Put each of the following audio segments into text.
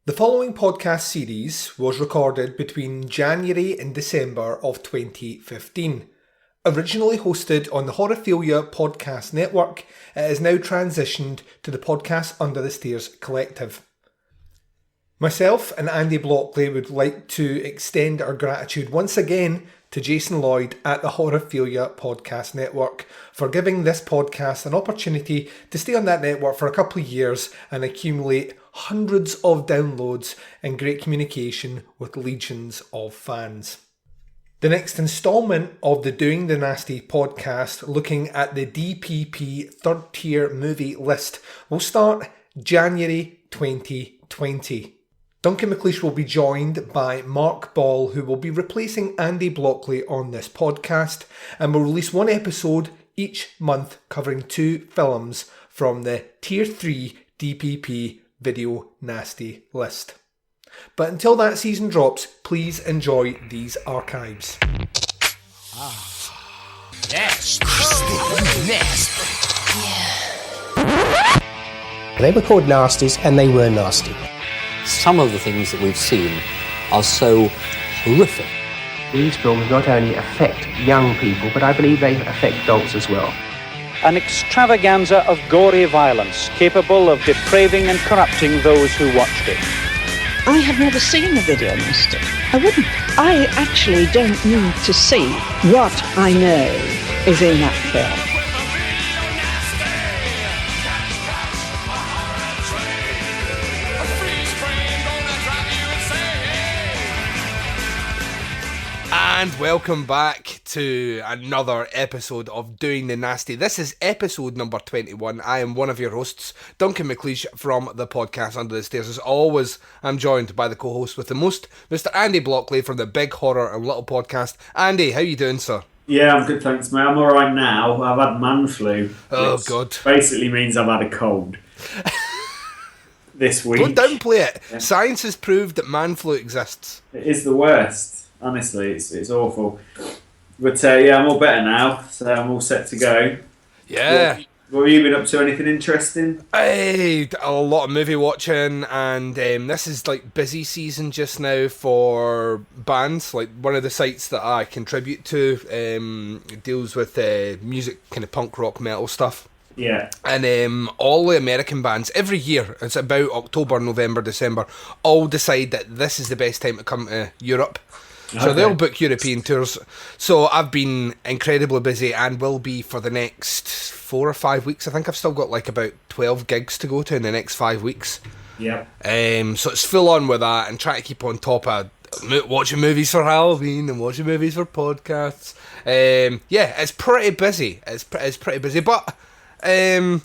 The following podcast series was recorded between January and December of 2015. Originally hosted on the Horrorphilia Podcast Network, it is now transitioned to the Podcast Under the Stairs Collective. Myself and Andy Blockley would like to extend our gratitude once again to Jason Lloyd at the Horrorphilia Podcast Network for giving this podcast an opportunity to stay on that network for a couple of years and accumulate hundreds of downloads and great communication with legions of fans. The next instalment of the Doing the Nasty podcast, looking at the DPP third tier movie list, will start January 2020. Duncan McLeish will be joined by Mark Ball, who will be replacing Andy Blockley on this podcast, and will release one episode each month covering 2 films from the Tier 3 DPP Video Nasty list. But until that season drops, please enjoy these archives. Nasty. They were called Nasties, and they were nasty. Some of the things that we've seen are so horrific. These films not only affect young people, but I believe they affect adults as well. An extravaganza of gory violence capable of depraving and corrupting those who watched it. I have never seen a video nasty. I wouldn't. I actually don't need to see what I know is in that film. And welcome back to another episode of Doing the Nasty. This is episode number 21. I am one of your hosts, Duncan McLeish from the podcast Under the Stairs. As always, I'm joined by the co-host with the most, Mr. Andy Blockley from the Big Horror and Little podcast. Andy, how you doing, sir? Yeah, I'm good, thanks, mate. I'm alright now. I've had man flu. Oh, God. Basically means I've had a cold. This week. Don't downplay it. Yeah. Science has proved that man flu exists. It is the worst. Honestly, it's awful. But yeah, I'm all better now, so I'm all set to go. Yeah. What have you been up to? Anything interesting? Hey, a lot of movie watching, and this is like busy season just now for bands. Like one of the sites that I contribute to deals with music, kind of punk rock metal stuff. Yeah. And all the American bands, every year, it's about October, November, December, all decide that this is the best time to come to Europe. So they'll book European tours. So I've been incredibly busy and will be for the next 4 or 5 weeks. I think I've still got like about 12 gigs to go to in the next 5 weeks. Yeah. So it's full on with that and trying to keep on top of watching movies for Halloween and watching movies for podcasts. Yeah, it's pretty busy. It's pretty busy, but I'm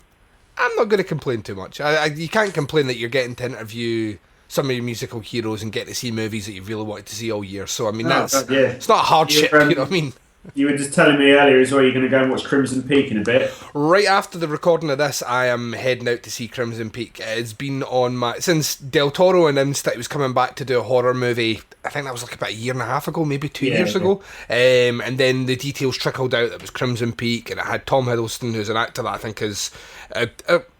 not going to complain too much. You can't complain that you're getting to interview some of your musical heroes and get to see movies that you really wanted to see all year. So, I mean, it's not a hardship, you know what I mean? You were just telling me earlier as well you're going to go and watch Crimson Peak in a bit. Right after the recording of this, I am heading out to see Crimson Peak. It's been on my... Since Del Toro announced that he was coming back to do a horror movie, I think that was like about a year and a half ago, maybe 2 years ago. And then the details trickled out that it was Crimson Peak, and it had Tom Hiddleston, who's an actor that I think is...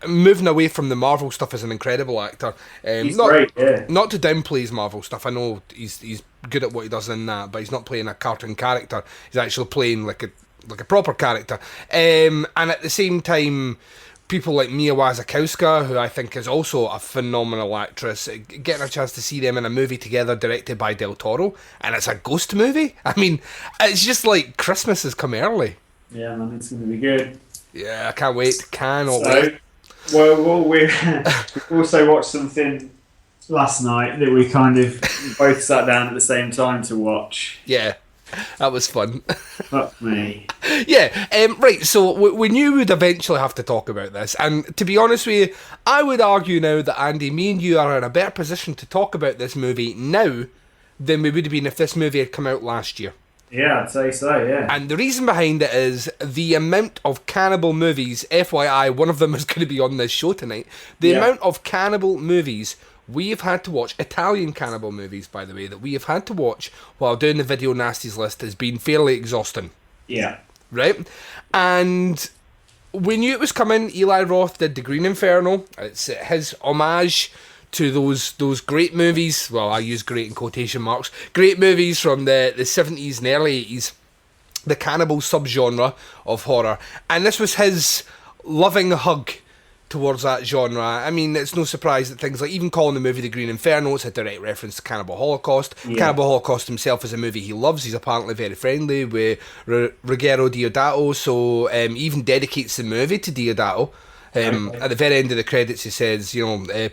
moving away from the Marvel stuff as an incredible actor. He's great, yeah. Not to downplay his Marvel stuff. I know he's good at what he does in that, but he's not playing a cartoon character. He's actually playing like a proper character. And at the same time, people like Mia Wasikowska, who I think is also a phenomenal actress, getting a chance to see them in a movie together directed by Del Toro, and it's a ghost movie. I mean, it's just like Christmas has come early. Yeah, man, it's going to be good. Yeah, I can't wait. Cannot wait. Well, we also watched something last night that we kind of both sat down at the same time to watch. Yeah, that was fun. Fuck me. Yeah, right, so we knew we'd eventually have to talk about this, and to be honest with you, I would argue now that, Andy, me and you are in a better position to talk about this movie now than we would have been if this movie had come out last year. Yeah, I'd say so, yeah. And the reason behind it is the amount of cannibal movies, FYI, one of them is going to be on this show tonight, the amount of cannibal movies we have had to watch, Italian cannibal movies, by the way, that we have had to watch while doing the Video Nasties list has been fairly exhausting. Yeah. Right? And we knew it was coming. Eli Roth did The Green Inferno. It's his homage to those great movies. Well, I use great in quotation marks. Great movies from the 70s and early 80s. The cannibal subgenre of horror. And this was his loving hug towards that genre. I mean, it's no surprise that things like even calling the movie The Green Inferno, it's a direct reference to Cannibal Holocaust. Yeah. Cannibal Holocaust himself is a movie he loves. He's apparently very friendly with Ruggero Deodato, so he even dedicates the movie to Deodato. At the very end of the credits, he says,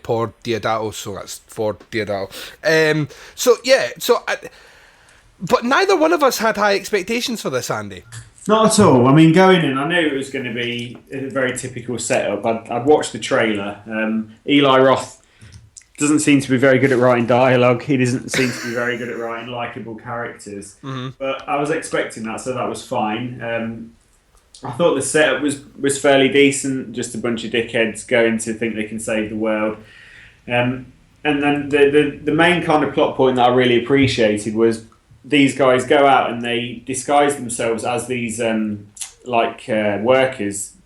por Deodato, so that's for Deodato. But neither one of us had high expectations for this, Andy. Not at all. I mean, going in, I knew it was going to be a very typical setup. I'd watched the trailer. Eli Roth doesn't seem to be very good at writing dialogue. He doesn't seem to be very good at writing likeable characters. Mm-hmm. But I was expecting that, so that was fine. I thought the setup was fairly decent. Just a bunch of dickheads going to think they can save the world. And then the main kind of plot point that I really appreciated was these guys go out and they disguise themselves as these workers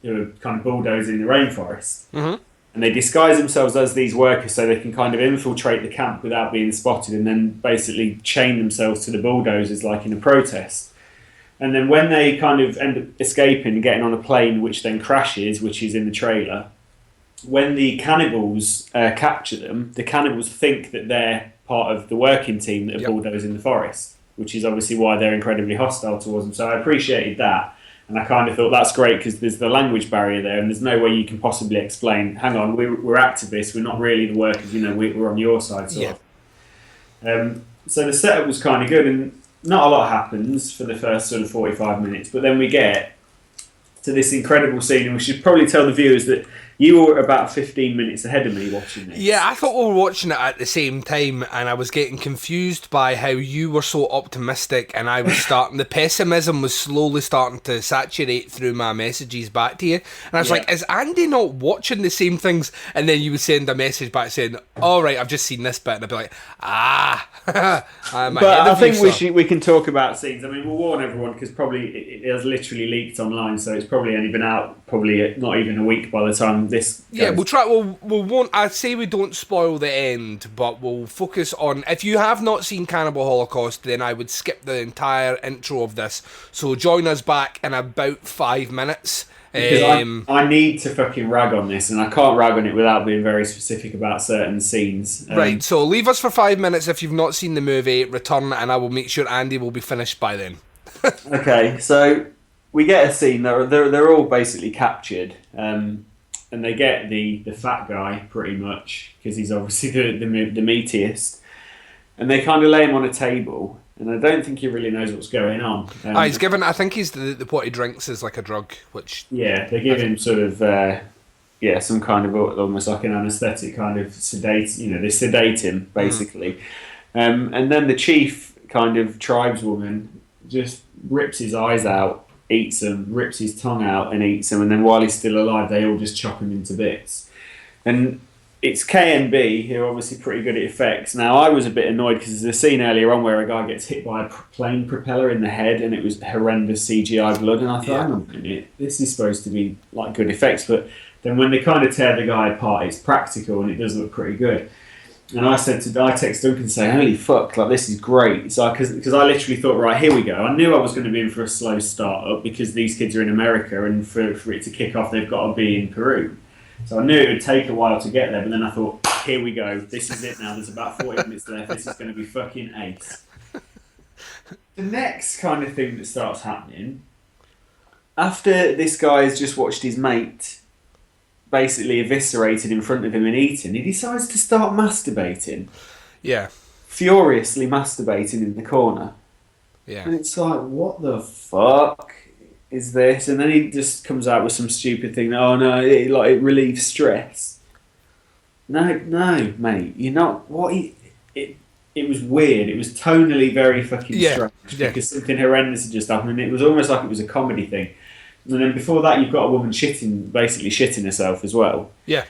who are kind of bulldozing the rainforest. Mm-hmm. And they disguise themselves as these workers so they can kind of infiltrate the camp without being spotted and then basically chain themselves to the bulldozers like in a protest. And then when they kind of end up escaping and getting on a plane which then crashes, which is in the trailer, when the cannibals capture them, the cannibals think that they're part of the working team that are bulldozing the forest, which is obviously why they're incredibly hostile towards them. So I appreciated that. And I kind of thought that's great because there's the language barrier there and there's no way you can possibly explain, hang on, we're activists, we're not really the workers, we're on your side, sort of. So the setup was kind of good and not a lot happens for the first sort of 45 minutes, but then we get to this incredible scene and we should probably tell the viewers that you were about 15 minutes ahead of me watching this. Yeah, I thought we were watching it at the same time and I was getting confused by how you were so optimistic and I was the pessimism was slowly starting to saturate through my messages back to you. And I was like, is Andy not watching the same things? And then you would send a message back saying, all right, I've just seen this bit. And I'd be like, I'm but I think we can talk about scenes. I mean, we'll warn everyone because probably it has literally leaked online, so it's probably only been out probably not even a week by the time this goes. Yeah, we'll try. We won't. I'd say we don't spoil the end, but we'll focus on. If you have not seen Cannibal Holocaust, then I would skip the entire intro of this. So join us back in about 5 minutes. Because I need to fucking rag on this, and I can't rag on it without being very specific about certain scenes. Right, so leave us for 5 minutes if you've not seen the movie, return, and I will make sure Andy will be finished by then. Okay, so we get a scene, they're all basically captured, and they get the fat guy, pretty much, because he's obviously the meatiest, and they kind of lay him on a table, and I don't think he really knows what's going on. He's given, I think he's what he drinks is like a drug, which... Yeah, they give him sort of, some kind of almost like an anaesthetic kind of sedate, they sedate him, basically. And then the chief kind of tribeswoman just rips his eyes out, eats them, rips his tongue out and eats them, and then while he's still alive, they all just chop him into bits. And it's KNB, who are obviously pretty good at effects. Now, I was a bit annoyed because there's a scene earlier on where a guy gets hit by a plane propeller in the head and it was horrendous CGI blood, and I thought, hang on a minute, this is supposed to be like good effects, but then when they kind of tear the guy apart, it's practical and it does look pretty good. And I text Duncan and say, holy fuck, like this is great. So because I literally thought, right, here we go. I knew I was going to be in for a slow start-up because these kids are in America and for it to kick off, they've got to be in Peru. So I knew it would take a while to get there, but then I thought, here we go. This is it now. There's about 40 minutes left. This is going to be fucking ace. The next kind of thing that starts happening, after this guy has just watched his mate basically eviscerated in front of him and eaten, he decides to start masturbating. Yeah. Furiously masturbating in the corner. Yeah. And it's like, what the fuck is this? And then he just comes out with some stupid thing. Oh no, it relieves stress. No, mate, you're not. It was weird. It was tonally very fucking strange because something horrendous had just happened, and it was almost like it was a comedy thing. And then before that, you've got a woman basically shitting herself as well. Yeah.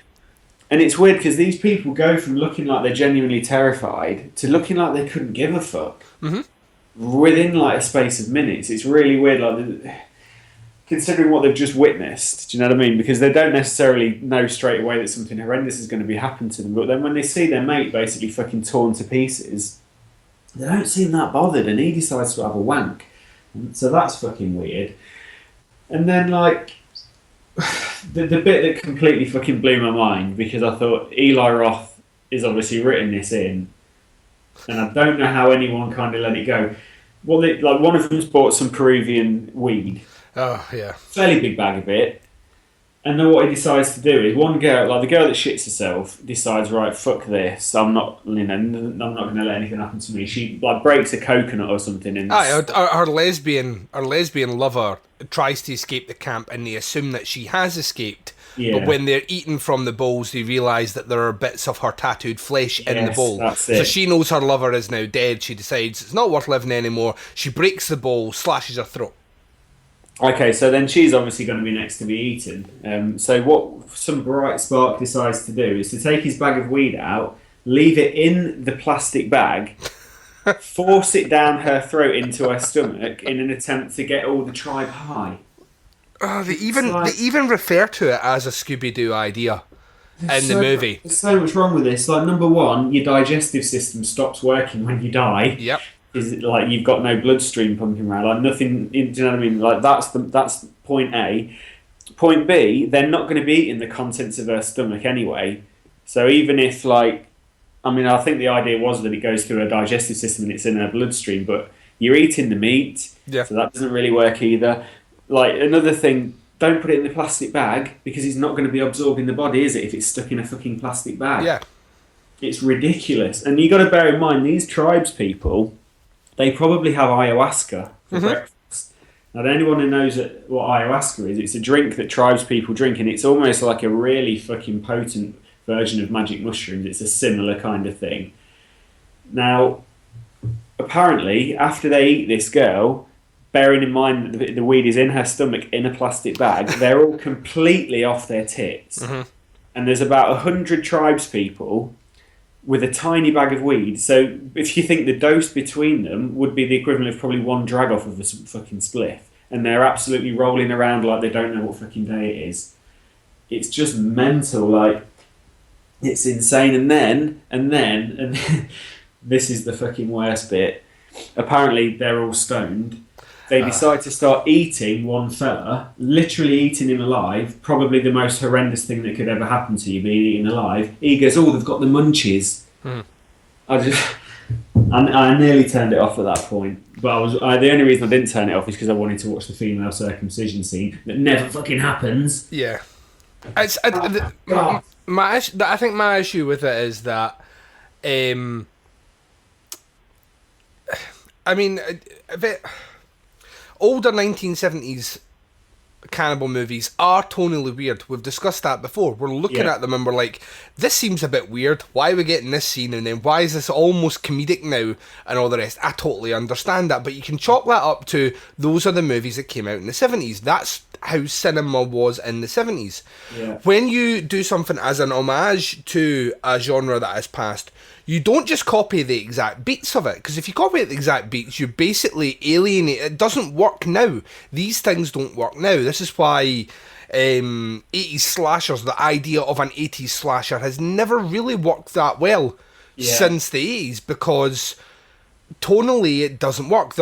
And it's weird because these people go from looking like they're genuinely terrified to looking like they couldn't give a fuck. Mm-hmm. Within like a space of minutes. It's really weird. Like considering what they've just witnessed, do you know what I mean? Because they don't necessarily know straight away that something horrendous is going to be happening to them, but then when they see their mate basically fucking torn to pieces, they don't seem that bothered, and he decides to have a wank. So that's fucking weird. And then, like, the bit that completely fucking blew my mind, because I thought Eli Roth is obviously written this in, and I don't know how anyone kind of let it go. Well, like, one of them's bought some Peruvian weed. Oh, yeah. Fairly big bag of it. And then what he decides to do is, one girl, like the girl that shits herself, decides, right, fuck this. I'm not going to let anything happen to me. She like breaks a coconut or something. And her lesbian lover tries to escape the camp, and they assume that she has escaped. Yeah. But when they're eating from the bowls, they realise that there are bits of her tattooed flesh in the bowl. That's it. So she knows her lover is now dead. She decides it's not worth living anymore. She breaks the bowl, slashes her throat. Okay, so then she's obviously going to be next to be eaten. So what some bright spark decides to do is to take his bag of weed out, leave it in the plastic bag, force it down her throat into her stomach in an attempt to get all the tribe high. Oh, they even refer to it as a Scooby-Doo idea in the movie. There's so much wrong with this. Like, number one, your digestive system stops working when you die. Yep. Is like you've got no bloodstream pumping around, like nothing. Do you know what I mean? Like that's point A. Point B, they're not going to be eating the contents of her stomach anyway. So even if, like, I mean, I think the idea was that it goes through her digestive system and it's in her bloodstream, but you're eating the meat, so that doesn't really work either. Like, another thing, don't put it in the plastic bag because it's not going to be absorbing the body, is it? If it's stuck in a fucking plastic bag, it's ridiculous. And you got to bear in mind, these tribes people, they probably have ayahuasca for breakfast. Now, anyone who knows what ayahuasca is, it's a drink that tribes people drink, and it's almost like a really fucking potent version of magic mushrooms. It's a similar kind of thing. Now, apparently, after they eat this girl, bearing in mind that the weed is in her stomach in a plastic bag, they're all completely off their tits. And there's about 100 tribes people with a tiny bag of weed. So if you think the dose between them would be the equivalent of probably one drag off of a fucking spliff, and they're absolutely rolling around like they don't know what fucking day it is. It's just mental, like, it's insane. And then this is the fucking worst bit. Apparently they're all stoned. They decide to start eating one fella, literally eating him alive, probably the most horrendous thing that could ever happen to you, being eaten alive. He goes, oh, they've got the munchies. I nearly turned it off at that point. But the only reason I didn't turn it off is because I wanted to watch the female circumcision scene that never fucking happens. Yeah. I think my issue with it is that, I mean, a bit... Older 1970s cannibal movies are tonally weird. We've discussed that before. We're looking at them and we're like, this seems a bit weird. Why are we getting this scene? And then why is this almost comedic now? And all the rest. I totally understand that. But you can chalk that up to those are the movies that came out in the 70s. That's how cinema was in the 70s. Yeah. When you do something as an homage to a genre that has passed, you don't just copy the exact beats of it, because if you copy the exact beats, you basically alienate. It doesn't work now. These things don't work now. This is why 80s slashers, the idea of an 80s slasher has never really worked that well since the 80s, because tonally it doesn't work.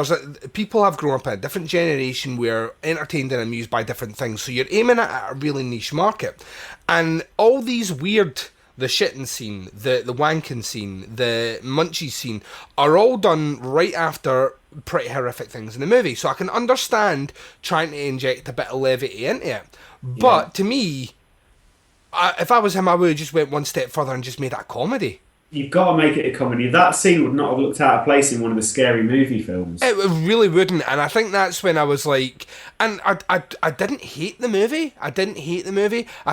People have grown up in a different generation where entertained and amused by different things, so you're aiming at a really niche market. And all these weird... The shitting scene, the wanking scene, the munchie scene are all done right after pretty horrific things in the movie. So I can understand trying to inject a bit of levity into it. But to me, if I was him, I would have just went one step further and just made that a comedy. You've got to make it a comedy. That scene would not have looked out of place in one of the scary movie films. It really wouldn't, and I think that's when I was like... And I didn't hate the movie. I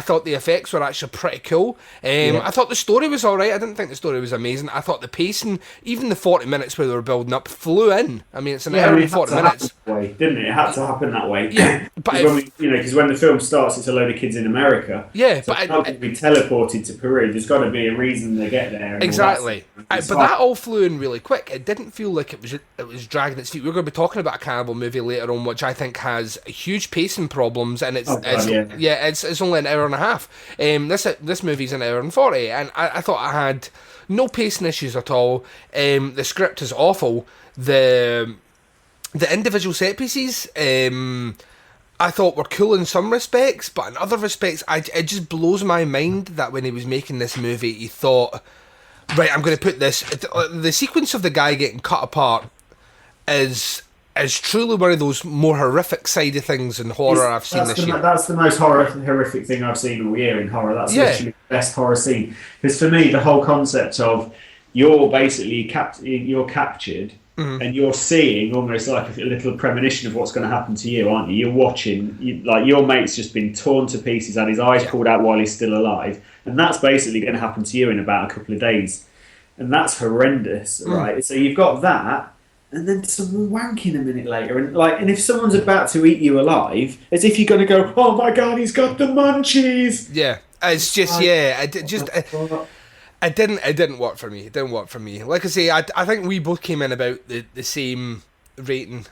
thought the effects were actually pretty cool. I thought the story was alright. I didn't think the story was amazing. I thought the pacing, even the 40 minutes where they were building up, flew in. I mean, it's an hour and 40 minutes. Didn't it? It had to happen that way. Yeah, but because when the film starts, it's a load of kids in America. Yeah, so but it's not going to be teleported to Peru. There's got to be a reason they get there. Exactly. but that all flew in really quick. It didn't feel like it was dragging its feet. We're going to be talking about a cannibal movie later on, which I think has huge pacing problems, and it's only an hour and a half. This movie's an hour and 40, and I thought I had no pacing issues at all. The script is awful. The individual set pieces, I thought were cool in some respects, but in other respects, it just blows my mind that when he was making this movie, he thought, right, I'm going to put this... The sequence of the guy getting cut apart is truly one of those more horrific side of things in horror I've seen this year. That's the most horrific thing I've seen all year in horror. That's literally the best horror scene. Because for me, the whole concept of you're basically you're captured... Mm-hmm. And you're seeing almost like a little premonition of what's going to happen to you, aren't you? You're watching, like your mate's just been torn to pieces, had his eyes pulled out while he's still alive, and that's basically going to happen to you in about a couple of days, and that's horrendous, right? So you've got that, and then someone wanking a minute later, and if someone's about to eat you alive, as if you're going to go, oh my god, he's got the munchies. Yeah, it's just It didn't work for me. It didn't work for me. Like I say, I think we both came in about the same rating.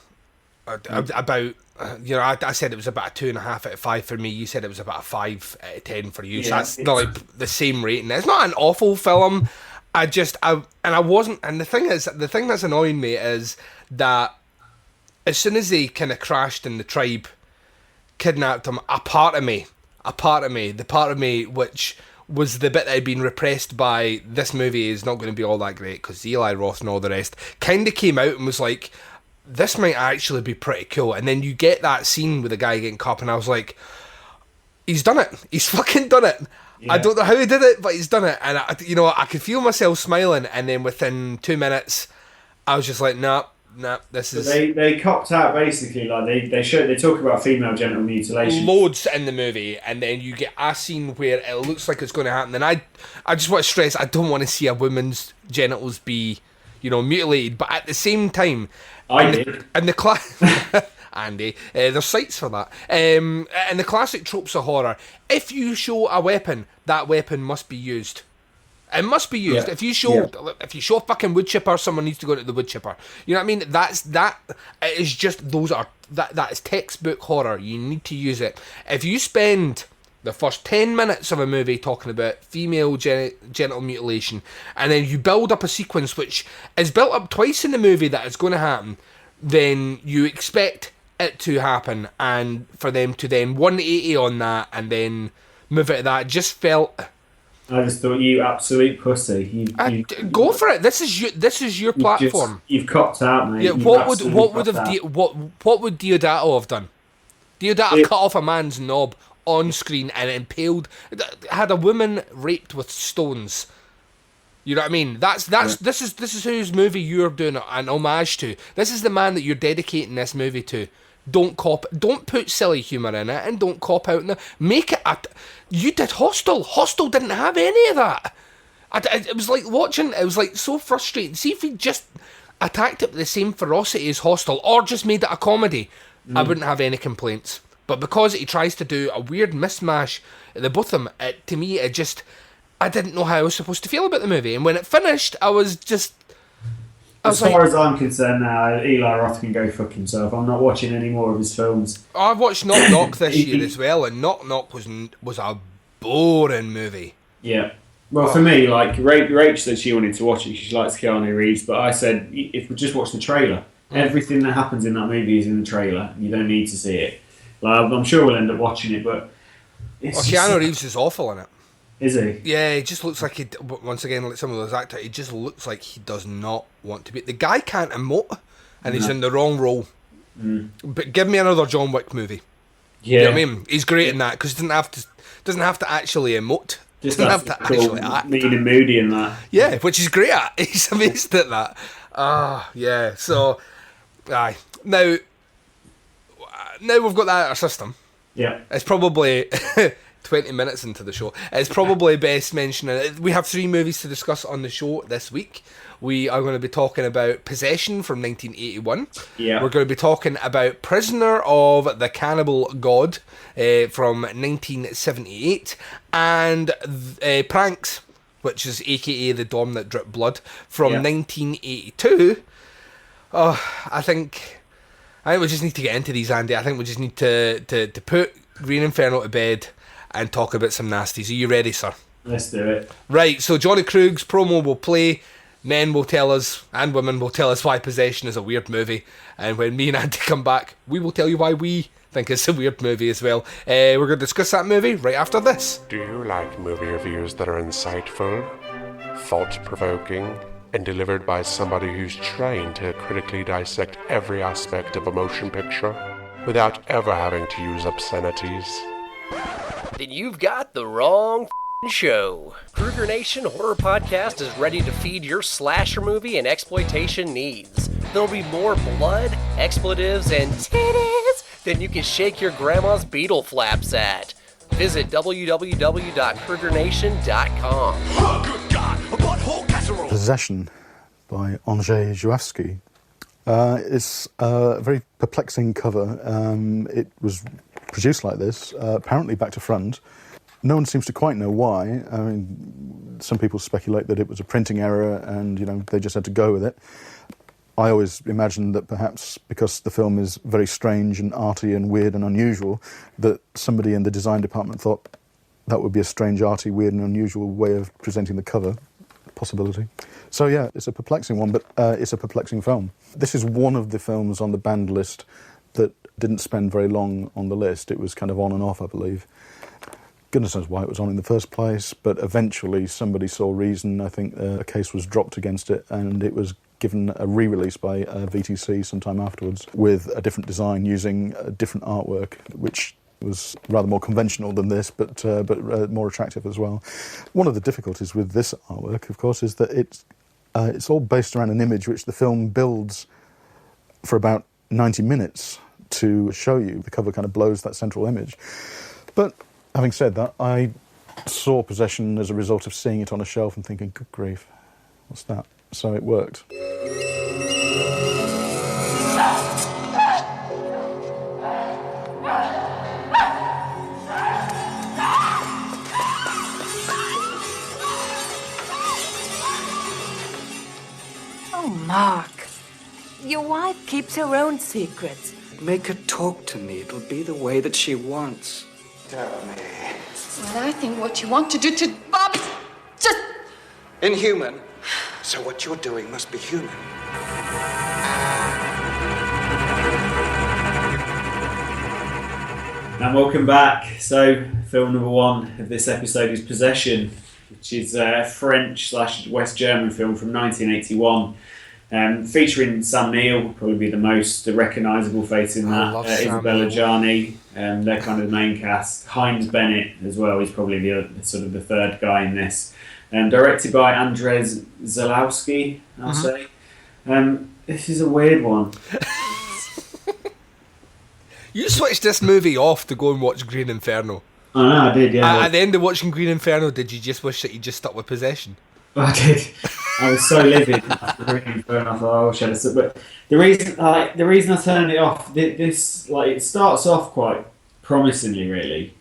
About I said it was about a 2.5 out of 5 for me. You said it was about a 5 out of 10 for you. So that's not like the same rating. It's not an awful film. And the thing that's annoying me is that as soon as they kind of crashed and the tribe kidnapped him, the part of me which was the bit that had been repressed by this movie is not going to be all that great because Eli Roth and all the rest kind of came out and was like, this might actually be pretty cool. And then you get that scene with the guy getting cut, and I was like, he's done it. He's fucking done it. Yeah. I don't know how he did it, but he's done it. And I could feel myself smiling, and then within 2 minutes I was just like, nah, this is... They copped out basically, like they talk about female genital mutilation. Loads in the movie, and then you get a scene where it looks like it's going to happen, and I just want to stress, I don't want to see a woman's genitals be, mutilated, but at the same time... Andy, there's sites for that. And the classic tropes of horror, if you show a weapon, that weapon must be used. It must be used. Yeah. If you show a fucking wood chipper, someone needs to go to the wood chipper. You know what I mean? That is just that is textbook horror. You need to use it. If you spend the first 10 minutes of a movie talking about female genital mutilation, and then you build up a sequence which is built up twice in the movie that it's going to happen, then you expect it to happen, and for them to then 180 on that and then move it to that just felt... I just thought, you absolute pussy. Go for it. This is your platform. You've copped out, mate. Yeah. What would Deodato have done? Deodato cut off a man's knob on screen and impaled. Had a woman raped with stones. You know what I mean? This is whose movie you're doing an homage to. This is the man that you're dedicating this movie to. Don't put silly humour in it, and don't cop out. Make it you did Hostel. Hostel didn't have any of that. It was like watching. It was like so frustrating. See if he just attacked it with the same ferocity as Hostel, or just made it a comedy, I wouldn't have any complaints. But because he tries to do a weird mismatch at the both of them, to me, I didn't know how I was supposed to feel about the movie. And when it finished, I was just... As far as I'm concerned now, Eli Roth can go fuck himself. I'm not watching any more of his films. I've watched Knock Knock this year as well, and Knock Knock was a boring movie. Yeah. Well, for me, like, Rach said she wanted to watch it because she likes Keanu Reeves, but I said, if we just watch the trailer, everything that happens in that movie is in the trailer. You don't need to see it. Like, I'm sure we'll end up watching it, but... Keanu Reeves is awful in it. Is he? Yeah, he just looks like once again, like some of those actors, he just looks like he does not want to be. The guy can't emote, and he's in the wrong role. But give me another John Wick movie. Yeah. You know what I mean? He's great in that, because he doesn't have to actually emote. Just doesn't have to actually act. Mean and moody in that. Yeah, which he's great at. He's amazed at that. Yeah, so... Aye. Now we've got that out of our system. Yeah. It's probably... 20 minutes into the show. It's probably best mentioning it. We have 3 movies to discuss on the show this week. We are going to be talking about Possession from 1981. Yeah. We're going to be talking about Prisoner of the Cannibal God from 1978. And Pranks, which is aka The Dawn That Dripped Blood, from Yeah. 1982. Oh, I think we just need to get into these, Andy. I think we just need to put Green Inferno to bed and talk about some nasties. Are you ready, sir? Let's do it. Right, so Johnny Krug's promo will play. Men will tell us, and women will tell us why Possession is a weird movie. And when me and Andy come back, we will tell you why we think it's a weird movie as well. We're going to discuss that movie right after this. Do you like movie reviews that are insightful, thought-provoking, and delivered by somebody who's trained to critically dissect every aspect of a motion picture without ever having to use obscenities? Then you've got the wrong show. Kruger Nation Horror Podcast is ready to feed your slasher movie and exploitation needs. There'll be more blood, expletives, and titties than you can shake your grandma's beetle flaps at. Visit www.krugernation.com. Possession by Andrzej Żuławski. It's a very perplexing cover. It was produced like this, apparently back to front. No one seems to quite know why. I mean, some people speculate that it was a printing error and, they just had to go with it. I always imagined that perhaps because the film is very strange and arty and weird and unusual, that somebody in the design department thought that would be a strange, arty, weird and unusual way of presenting the cover. Possibility. So yeah, it's a perplexing one, but it's a perplexing film. This is one of the films on the banned list that didn't spend very long on the list. It was kind of on and off, I believe. Goodness knows why it was on in the first place, but eventually somebody saw reason. I think a case was dropped against it, and it was given a re-release by VTC sometime afterwards with a different design using a different artwork, which was rather more conventional than this, but more attractive as well. One of the difficulties with this artwork, of course, is that it's all based around an image which the film builds for about 90 minutes to show you. The cover kind of blows that central image. But having said that, I saw Possession as a result of seeing it on a shelf and thinking, good grief, what's that? So it worked. Oh, Mark, your wife keeps her own secrets. Make her talk to me. It'll be the way that she wants. Tell me. Well, I think what you want to do to Bob is just... Inhuman. So what you're doing must be human. And welcome back. So, film number one of this episode is Possession, which is a French/West German film from 1981, featuring Sam Neill, probably be the most recognisable face in that. Isabella Gianni, they're kind of the main cast. Heinz Bennett as well is probably the third guy in this. Directed by Andrzej Żuławski, I'll say. This is a weird one. You switched this movie off to go and watch Green Inferno. I know, I did, yeah. At the end of watching Green Inferno, did you just wish that you just stuck with Possession? I did. I was so livid after Green Inferno. I thought, oh, shall I stuck? But the reason I turned it off, this it starts off quite promisingly, really.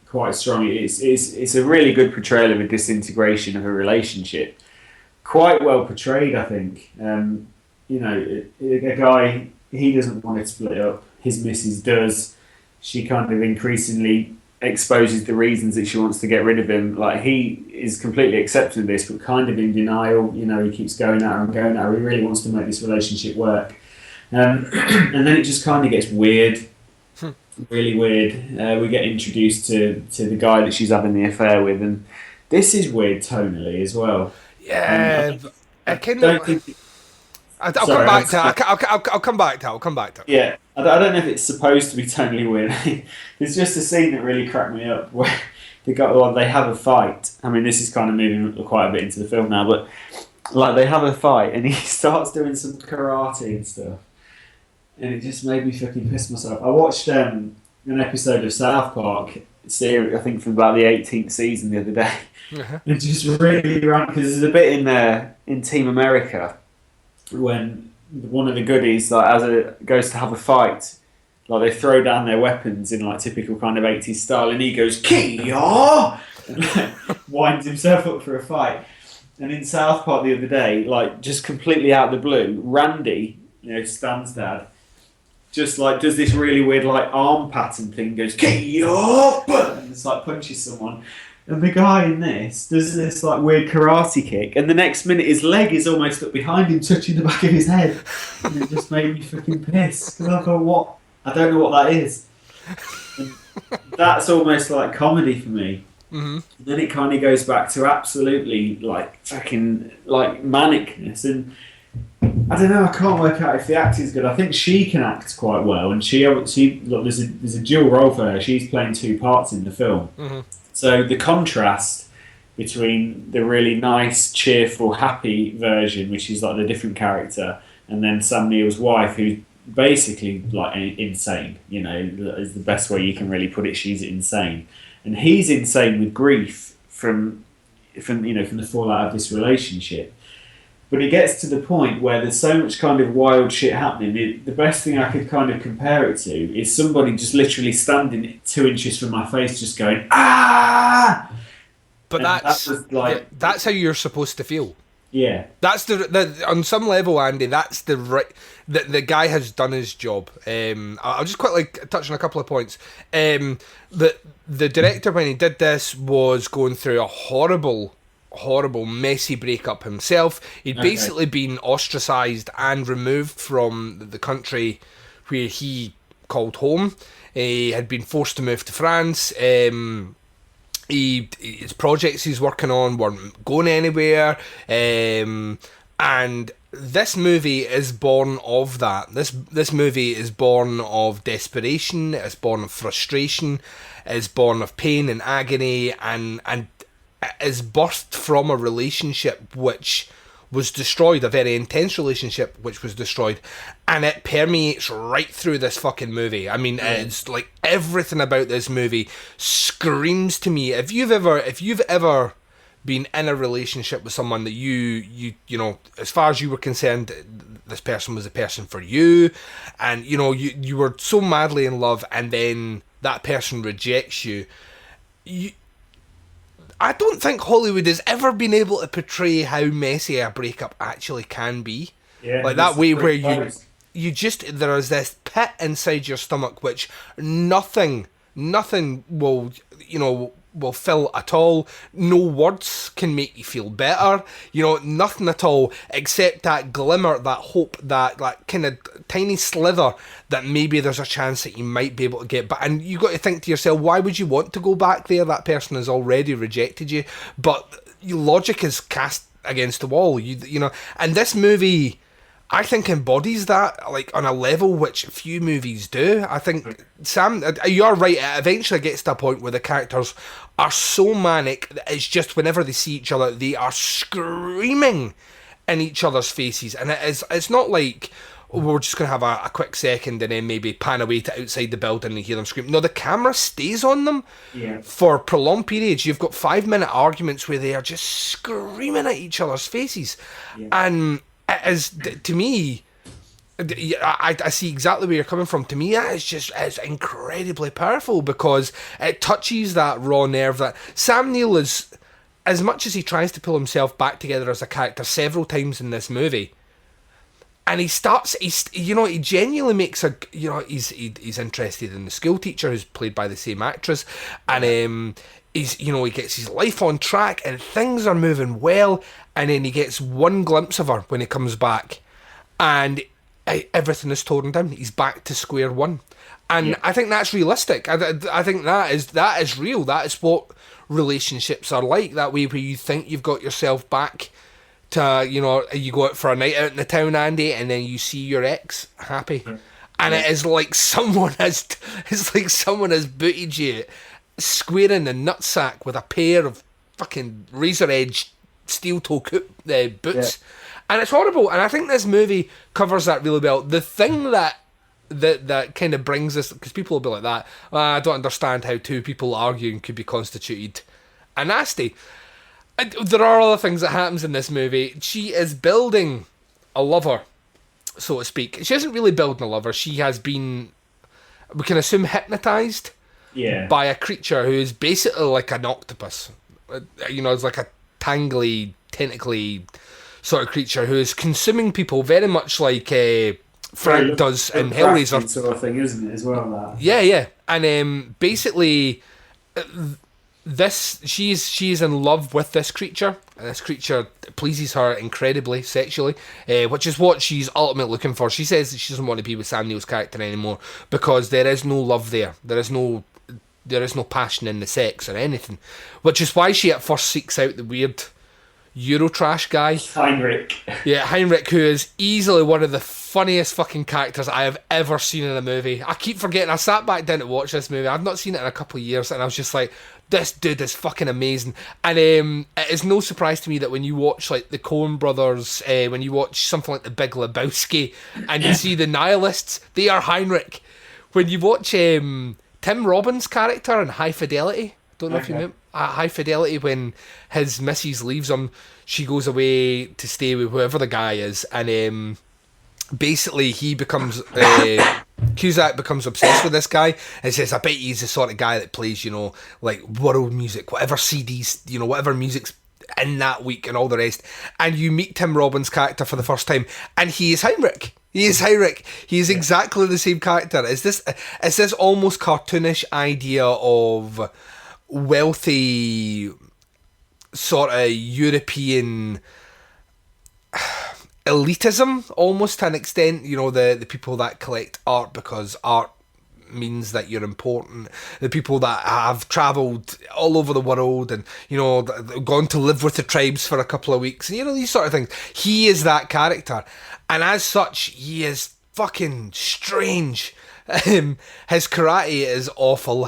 Quite strongly. It's a really good portrayal of a disintegration of a relationship. Quite well portrayed, I think. A guy, he doesn't want to split up. His missus does. She kind of increasingly exposes the reasons that she wants to get rid of him. Like, he is completely accepting of this, but kind of in denial. He keeps going at her and going at her. He really wants to make this relationship work. And then it just kind of gets weird. Really weird. We get introduced to the guy that she's having the affair with, and this is weird tonally as well. Yeah, I'll come back to it. Yeah, I don't know if it's supposed to be tonally weird. There's just a scene that really cracked me up where they have a fight. I mean, this is kind of moving quite a bit into the film now, but they have a fight, and he starts doing some karate and stuff. And it just made me fucking piss myself. I watched an episode of South Park, series, I think from about the 18th season the other day. It just really ran, because there's a bit in Team America when one of the goodies goes to have a fight, they throw down their weapons in typical kind of 80s style, and he goes, Keach! winds himself up for a fight. And in South Park the other day, like just completely out of the blue, Randy, Stan's dad, just like does this really weird like arm pattern thing, goes Keach, and it's like punches someone. And the guy in this does this like weird karate kick, and the next minute his leg is almost up behind him, touching the back of his head. And it just made me fucking pissed. Because I thought, what? I don't know what that is. And that's almost like comedy for me. Mm-hmm. And then it kind of goes back to absolutely like fucking like manicness. And I don't know, I can't work out if the acting's good. I think she can act quite well, and she look, there's a dual role for her. She's playing two parts in the film. Mm-hmm. So the contrast between the really nice, cheerful, happy version, which is like the different character, and then Sam Neill's wife, who's basically like insane, is the best way you can really put it. She's insane. And he's insane with grief from the fallout of this relationship. But it gets to the point where there's so much kind of wild shit happening. The best thing I could kind of compare it to is somebody just literally standing 2 inches from my face, just going ah. But that's how you're supposed to feel. Yeah, that's the on some level, Andy. That's the right. The guy has done his job. I'll just quickly touch on a couple of points. The director, when he did this, was going through a horrible, messy breakup himself. He'd basically been ostracised and removed from the country where he called home. He had been forced to move to France. His projects he's working on weren't going anywhere, and this movie is born of that. This movie is born of desperation. It's born of frustration. It's born of pain and agony, and is birthed from a relationship which was destroyed, a very intense relationship which was destroyed, and it permeates right through this fucking movie. I mean, it's like everything about this movie screams to me. If you've ever been in a relationship with someone that you know, as far as you were concerned, this person was the person for you, and you were so madly in love, and then that person rejects you. I don't think Hollywood has ever been able to portray how messy a breakup actually can be. Yeah, like that way where you just, there is this pit inside your stomach which nothing will fill at all. No words can make you feel better. Nothing at all except that glimmer, that hope, that kind of tiny slither that maybe there's a chance that you might be able to get back. And you got to think to yourself, why would you want to go back there? That person has already rejected you. But your logic is cast against the wall. And this movie, I think, embodies that, like, on a level which few movies do. I think, Sam, you're right, it eventually gets to a point where the characters are so manic that it's just whenever they see each other, they are screaming in each other's faces. And it's not like, we're just going to have a quick second and then maybe pan away to outside the building and hear them scream. No, the camera stays on them for prolonged periods. You've got 5-minute arguments where they are just screaming at each other's faces. Yeah. And it is, to me, I see exactly where you're coming from. To me, it's incredibly powerful because it touches that raw nerve that Sam Neill is, as much as he tries to pull himself back together as a character several times in this movie, and he genuinely makes he's interested in the school teacher who's played by the same actress, and he gets his life on track and things are moving well, and then he gets one glimpse of her when he comes back, and everything is torn down. He's back to square one, and I think that's realistic. I think that is real. That is what relationships are like. That way, where you think you've got yourself back to, you go out for a night out in the town, Andy, and then you see your ex happy, and it is like someone has booted you square in the nutsack with a pair of fucking razor edge steel toe boots, and it's horrible. And I think this movie covers that really well. The thing that kind of brings this, because people will be like that, I don't understand how two people arguing could be constituted a nasty. There are other things that happens in this movie. She is building a lover, so to speak. She isn't really building a lover. She has been, we can assume, hypnotised by a creature who is basically like an octopus. is like a tangly, tentacly sort of creature who is consuming people very much like Frank does in Hellraiser. Sort of thing, isn't it, as well? That. Yeah. And basically, she's in love with this creature, and this creature pleases her incredibly sexually, which is what she's ultimately looking for. She says that she doesn't want to be with Sam Neill's character anymore because there is no love there. There is no passion in the sex or anything, which is why she at first seeks out the weird Eurotrash guy. Heinrich. Yeah, Heinrich, who is easily one of the funniest fucking characters I have ever seen in a movie. I keep forgetting, I sat back down to watch this movie. I've not seen it in a couple of years, and I was just like, this dude is fucking amazing. And it is no surprise to me that when you watch like the Coen brothers, when you watch something like The Big Lebowski, and you see the nihilists, they are Heinrich. When you watch Tim Robbins' character in High Fidelity, don't know if you remember High Fidelity, when his missus leaves him, she goes away to stay with whoever the guy is, and basically he becomes Cusack becomes obsessed with this guy and says, I bet he's the sort of guy that plays, like world music, whatever CDs, whatever music's in that week and all the rest. And you meet Tim Robbins' character for the first time, and he is Heinrich. He is Heinrich. He is exactly the same character. It's this almost cartoonish idea of wealthy sort of European elitism, almost to an extent. The people that collect art because art means that you're important. The people that have travelled all over the world and gone to live with the tribes for a couple of weeks, and these sort of things. He is that character, and as such, he is fucking strange. His karate is awful.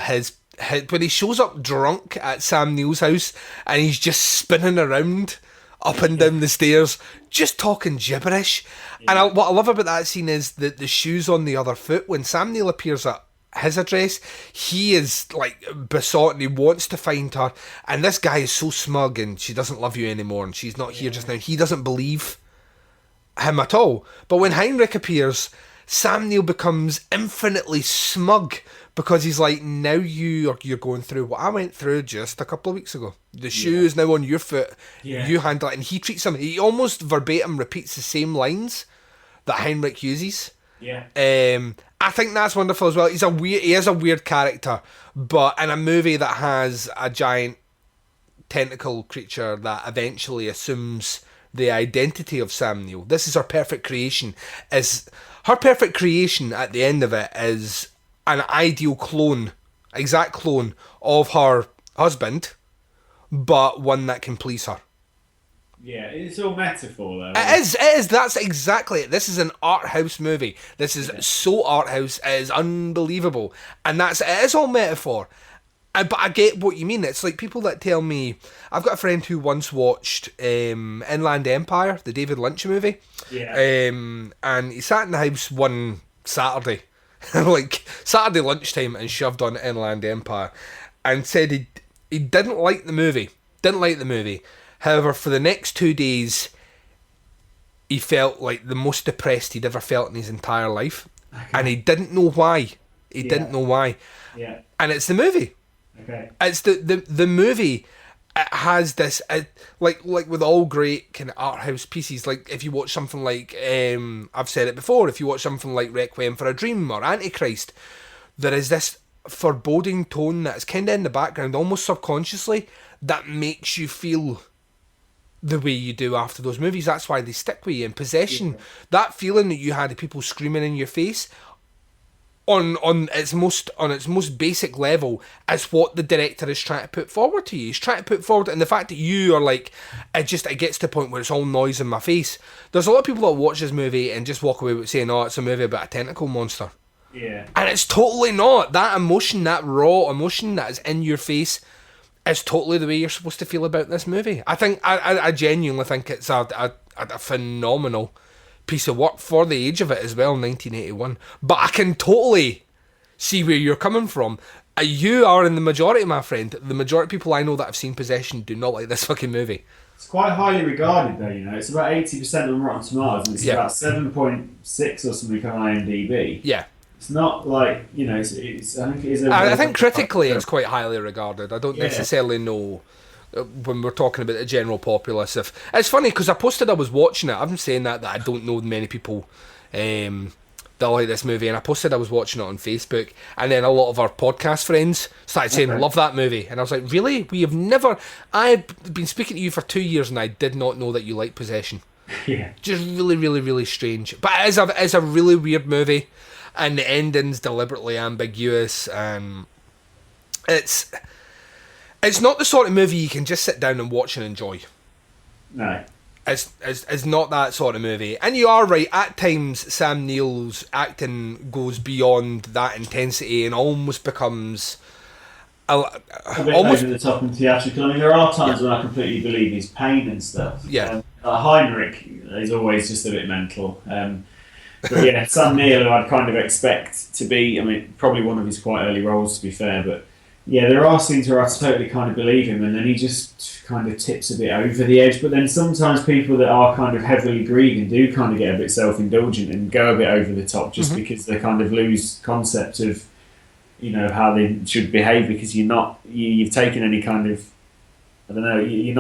When he shows up drunk at Sam Neill's house and he's just spinning around up and down the stairs, just talking gibberish. Yeah. And what I love about that scene is the shoes on the other foot. When Sam Neill appears at his address, he is like besought and he wants to find her. And this guy is so smug, and she doesn't love you anymore and she's not here just now. He doesn't believe him at all. But when Heinrich appears, Sam Neill becomes infinitely smug, because he's like, now you're going through what I went through just a couple of weeks ago. The shoe is now on your foot. Yeah. You handle it. And he treats him, he almost verbatim repeats the same lines that Heinrich uses. Yeah. I think that's wonderful as well. He is a weird character, but in a movie that has a giant tentacle creature that eventually assumes the identity of Sam Neill. This is her perfect creation. Her perfect creation at the end of it is an ideal clone, exact clone of her husband, but one that can please her. Yeah, it's all metaphor though. It is. That's exactly it. This is an art house movie. This is so art house. It is unbelievable. And it is all metaphor. But I get what you mean. It's like people that tell me... I've got a friend who once watched Inland Empire, the David Lynch movie. Yeah. And he sat in the house one Saturday, like Saturday lunchtime, and shoved on Inland Empire and said he didn't like the movie. However, for the next 2 days, he felt like the most depressed he'd ever felt in his entire life. Okay. And he didn't know why. Didn't know why. Yeah. And it's the movie. Okay. It's the movie. It has this, like with all great kind of art house pieces, like if you watch something like, I've said it before, if you watch something like Requiem for a Dream or Antichrist, there is this foreboding tone that's kind of in the background, almost subconsciously, that makes you feel the way you do after those movies. That's why they stick with you. And Possession, that feeling that you had of people screaming in your face, on its most basic level, is what the director is trying to put forward to you. He's trying to put forward, and the fact that you are like, it gets to the point where it's all noise in my face. There's a lot of people that watch this movie and just walk away with saying, oh, it's a movie about a tentacle monster. Yeah. And it's totally not. That emotion, that raw emotion that is in your face, is totally the way you're supposed to feel about this movie. I genuinely think it's a phenomenal piece of work for the age of it as well, 1981. But I can totally see where you're coming from. You are in the majority, my friend. The majority of people I know that have seen Possession do not like this fucking movie. It's quite highly regarded though, It's about 80% on Rotten Tomatoes, and it's about 7.6 or something on IMDb. Yeah. It's not like, it's I think it is... I think critically it's quite highly regarded. I don't necessarily know when we're talking about the general populace. It's funny because I posted I was watching it. I'm saying that I don't know many people that like this movie, and I posted I was watching it on Facebook, and then a lot of our podcast friends started saying love that movie, and I was like, really? I've been speaking to you for 2 years and I did not know that you like Possession. Yeah, just really, really, really strange. But it's a really weird movie, and the ending's deliberately ambiguous. It's not the sort of movie you can just sit down and watch and enjoy. No. It's not that sort of movie. And you are right, at times Sam Neill's acting goes beyond that intensity and almost becomes a bit over the top and theatrical. I mean, there are times when I completely believe his pain and stuff. Yeah. Heinrich is always just a bit mental. But yeah, Sam Neill, who I'd kind of expect to be, I mean, probably one of his quite early roles, to be fair, but yeah, there are scenes where I totally kind of believe him, and then he just kind of tips a bit over the edge. But then sometimes people that are kind of heavily grieving do kind of get a bit self-indulgent and go a bit over the top just because they kind of lose concept of, you know, how they should behave, because you've taken any kind of, I don't know, you're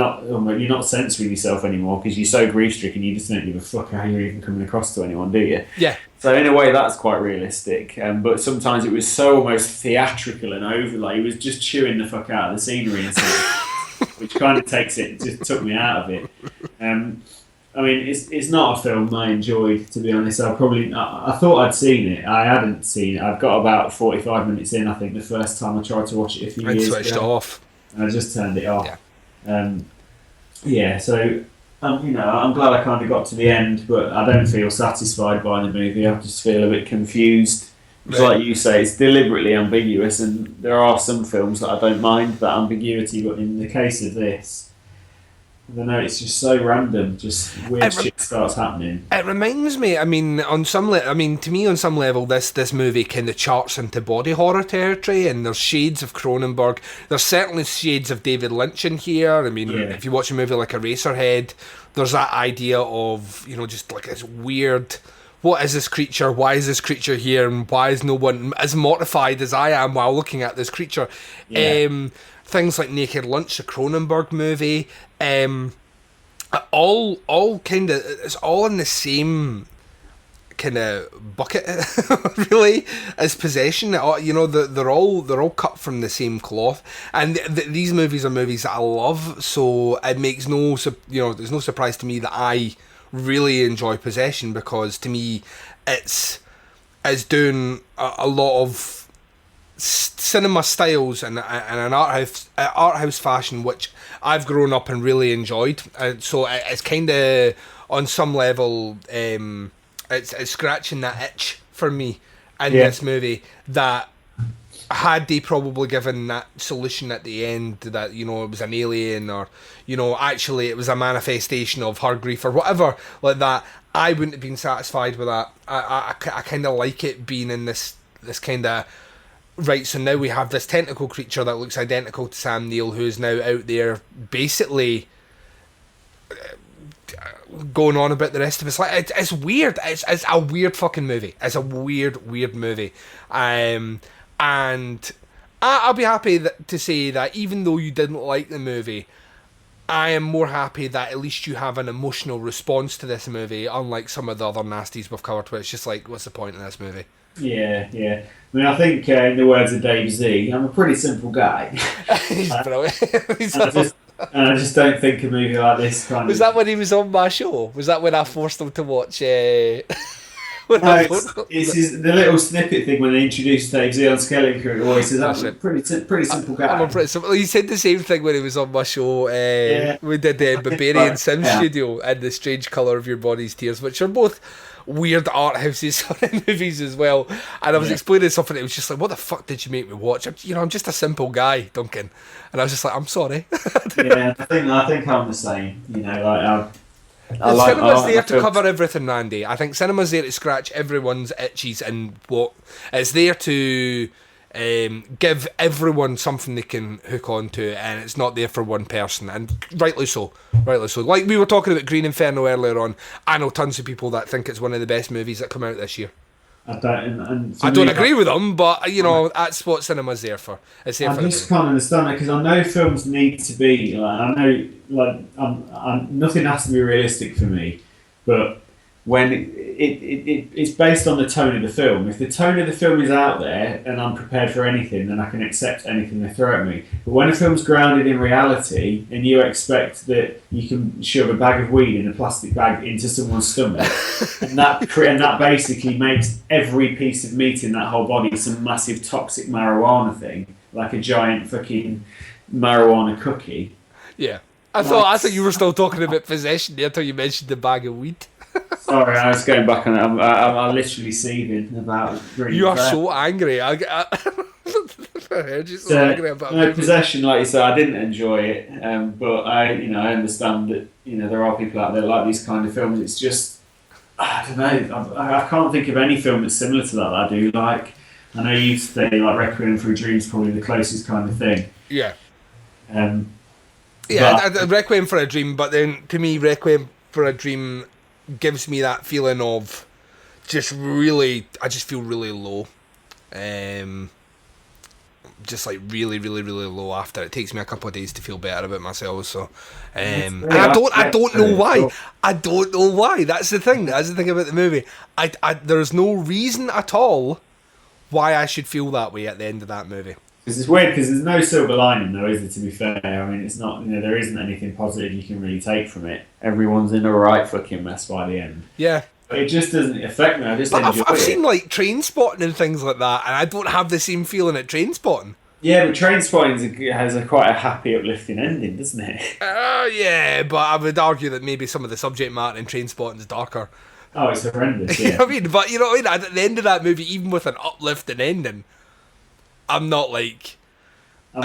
not censoring yourself anymore because you're so grief-stricken you just don't give a fuck how you're even coming across to anyone, do you? Yeah. So in a way that's quite realistic, but sometimes it was so almost theatrical and over, like he was just chewing the fuck out of the scenery and stuff, which kind of just took me out of it. I mean, it's not a film I enjoyed, to be honest. I thought I'd seen it. I hadn't seen it. I've got about 45 minutes in, I think, the first time I tried to watch it a few years ago. And switched it off. And I just turned it off. So I'm glad I kind of got to the end, but I don't feel satisfied by the movie. I just feel a bit confused. It's like you say, it's deliberately ambiguous, and there are some films that I don't mind that ambiguity, but in the case of this, I don't know, it's just so random, just weird shit starts happening. It reminds me, I mean, to me on some level, this movie kind of charts into body horror territory, and there's shades of Cronenberg. There's certainly shades of David Lynch in here. I mean, if you watch a movie like Eraserhead, there's that idea of, you know, just like this weird, what is this creature? Why is this creature here? And why is no one as mortified as I am while looking at this creature? Yeah. Things like Naked Lunch, a Cronenberg movie, all kind of, it's all in the same kind of bucket, really, as Possession. You know, they're all cut from the same cloth, and these movies are movies that I love. So it makes there's no surprise to me that I really enjoy Possession, because to me, it's doing a lot of cinema styles and an art house fashion which I've grown up and really enjoyed, and so it's kind of on some level it's scratching that itch for me in this movie, that had they probably given that solution at the end, that, you know, it was an alien, or, you know, actually it was a manifestation of her grief or whatever like that, I wouldn't have been satisfied with that. I kind of like it being in this kind of, right, so now we have this tentacle creature that looks identical to Sam Neill, who is now out there basically going on about the rest of us. Like, it's weird. It's a weird fucking movie. It's a weird movie. And I'll be happy to say that even though you didn't like the movie, I am more happy that at least you have an emotional response to this movie, unlike some of the other nasties we've covered, where it's just like, what's the point in this movie? Yeah. I mean, I think in the words of Dave Z, I'm a pretty simple guy. He's brilliant. And I just don't think a movie like this kind of... Was that when he was on my show? Was that when I forced him to watch... No, it's the little snippet thing when they introduced Dave Z on Skeleton Crew. He says, I'm a pretty simple guy. I'm a pretty simple... He said the same thing when he was on my show. We did the Barbarian Sim Studio and The Strange Colour of Your Body's Tears, which are both weird art houses sort of movies as well. And I was explaining something, it was just like, what the fuck did you make me watch? I'm just a simple guy, Duncan. And I was just like, I'm sorry. I think I'm the same. You know, cinema's there to cover everything, Randy. I think cinema's there to scratch everyone's itches, and what it's there to give everyone something they can hook on to, and it's not there for one person, and rightly so. Like we were talking about Green Inferno earlier on, I know tons of people that think it's one of the best movies that come out this year. I don't. And I don't agree with them, but you know that's what cinema's there for. It's there for. I just can't understand it because I know films need to be like I know like nothing has to be realistic for me, but when it's based on the tone of the film. If the tone of the film is out there and I'm prepared for anything, then I can accept anything they throw at me. But when a film's grounded in reality and you expect that you can shove a bag of weed in a plastic bag into someone's stomach, and that basically makes every piece of meat in that whole body some massive toxic marijuana thing, like a giant fucking marijuana cookie. Yeah, I thought you were still talking about possession there until you mentioned the bag of weed. Sorry, I was going back on it. I'm literally seething about. You are so angry. I heard you so angry about it. Possession, like you said, I didn't enjoy it, but I understand that there are people out there that like these kind of films. It's just I don't know. I can't think of any film that's similar to that I do like. I know you say like Requiem for a Dream is probably the closest kind of thing. Yeah. But Requiem for a Dream, but then to me, Requiem for a Dream gives me that feeling of just really, I just feel really low. Just like really, really, really low after. It takes me a couple of days to feel better about myself. So, and I don't know why. I don't know why. That's the thing. That's the thing about the movie. There's no reason at all why I should feel that way at the end of that movie. It's weird because there's no silver lining though, is there, to be fair? I mean, it's not, there isn't anything positive you can really take from it. Everyone's in a right fucking mess by the end. Yeah. But it just doesn't affect me. I just enjoy it. I've seen like Trainspotting and things like that, and I don't have the same feeling at Trainspotting. Yeah, but Trainspotting has quite a happy, uplifting ending, doesn't it? Yeah, but I would argue that maybe some of the subject matter in Trainspotting is darker. Oh, it's horrendous, yeah. You know what I mean? But you know what I mean? At the end of that movie, even with an uplifting ending, I'm not like... I'm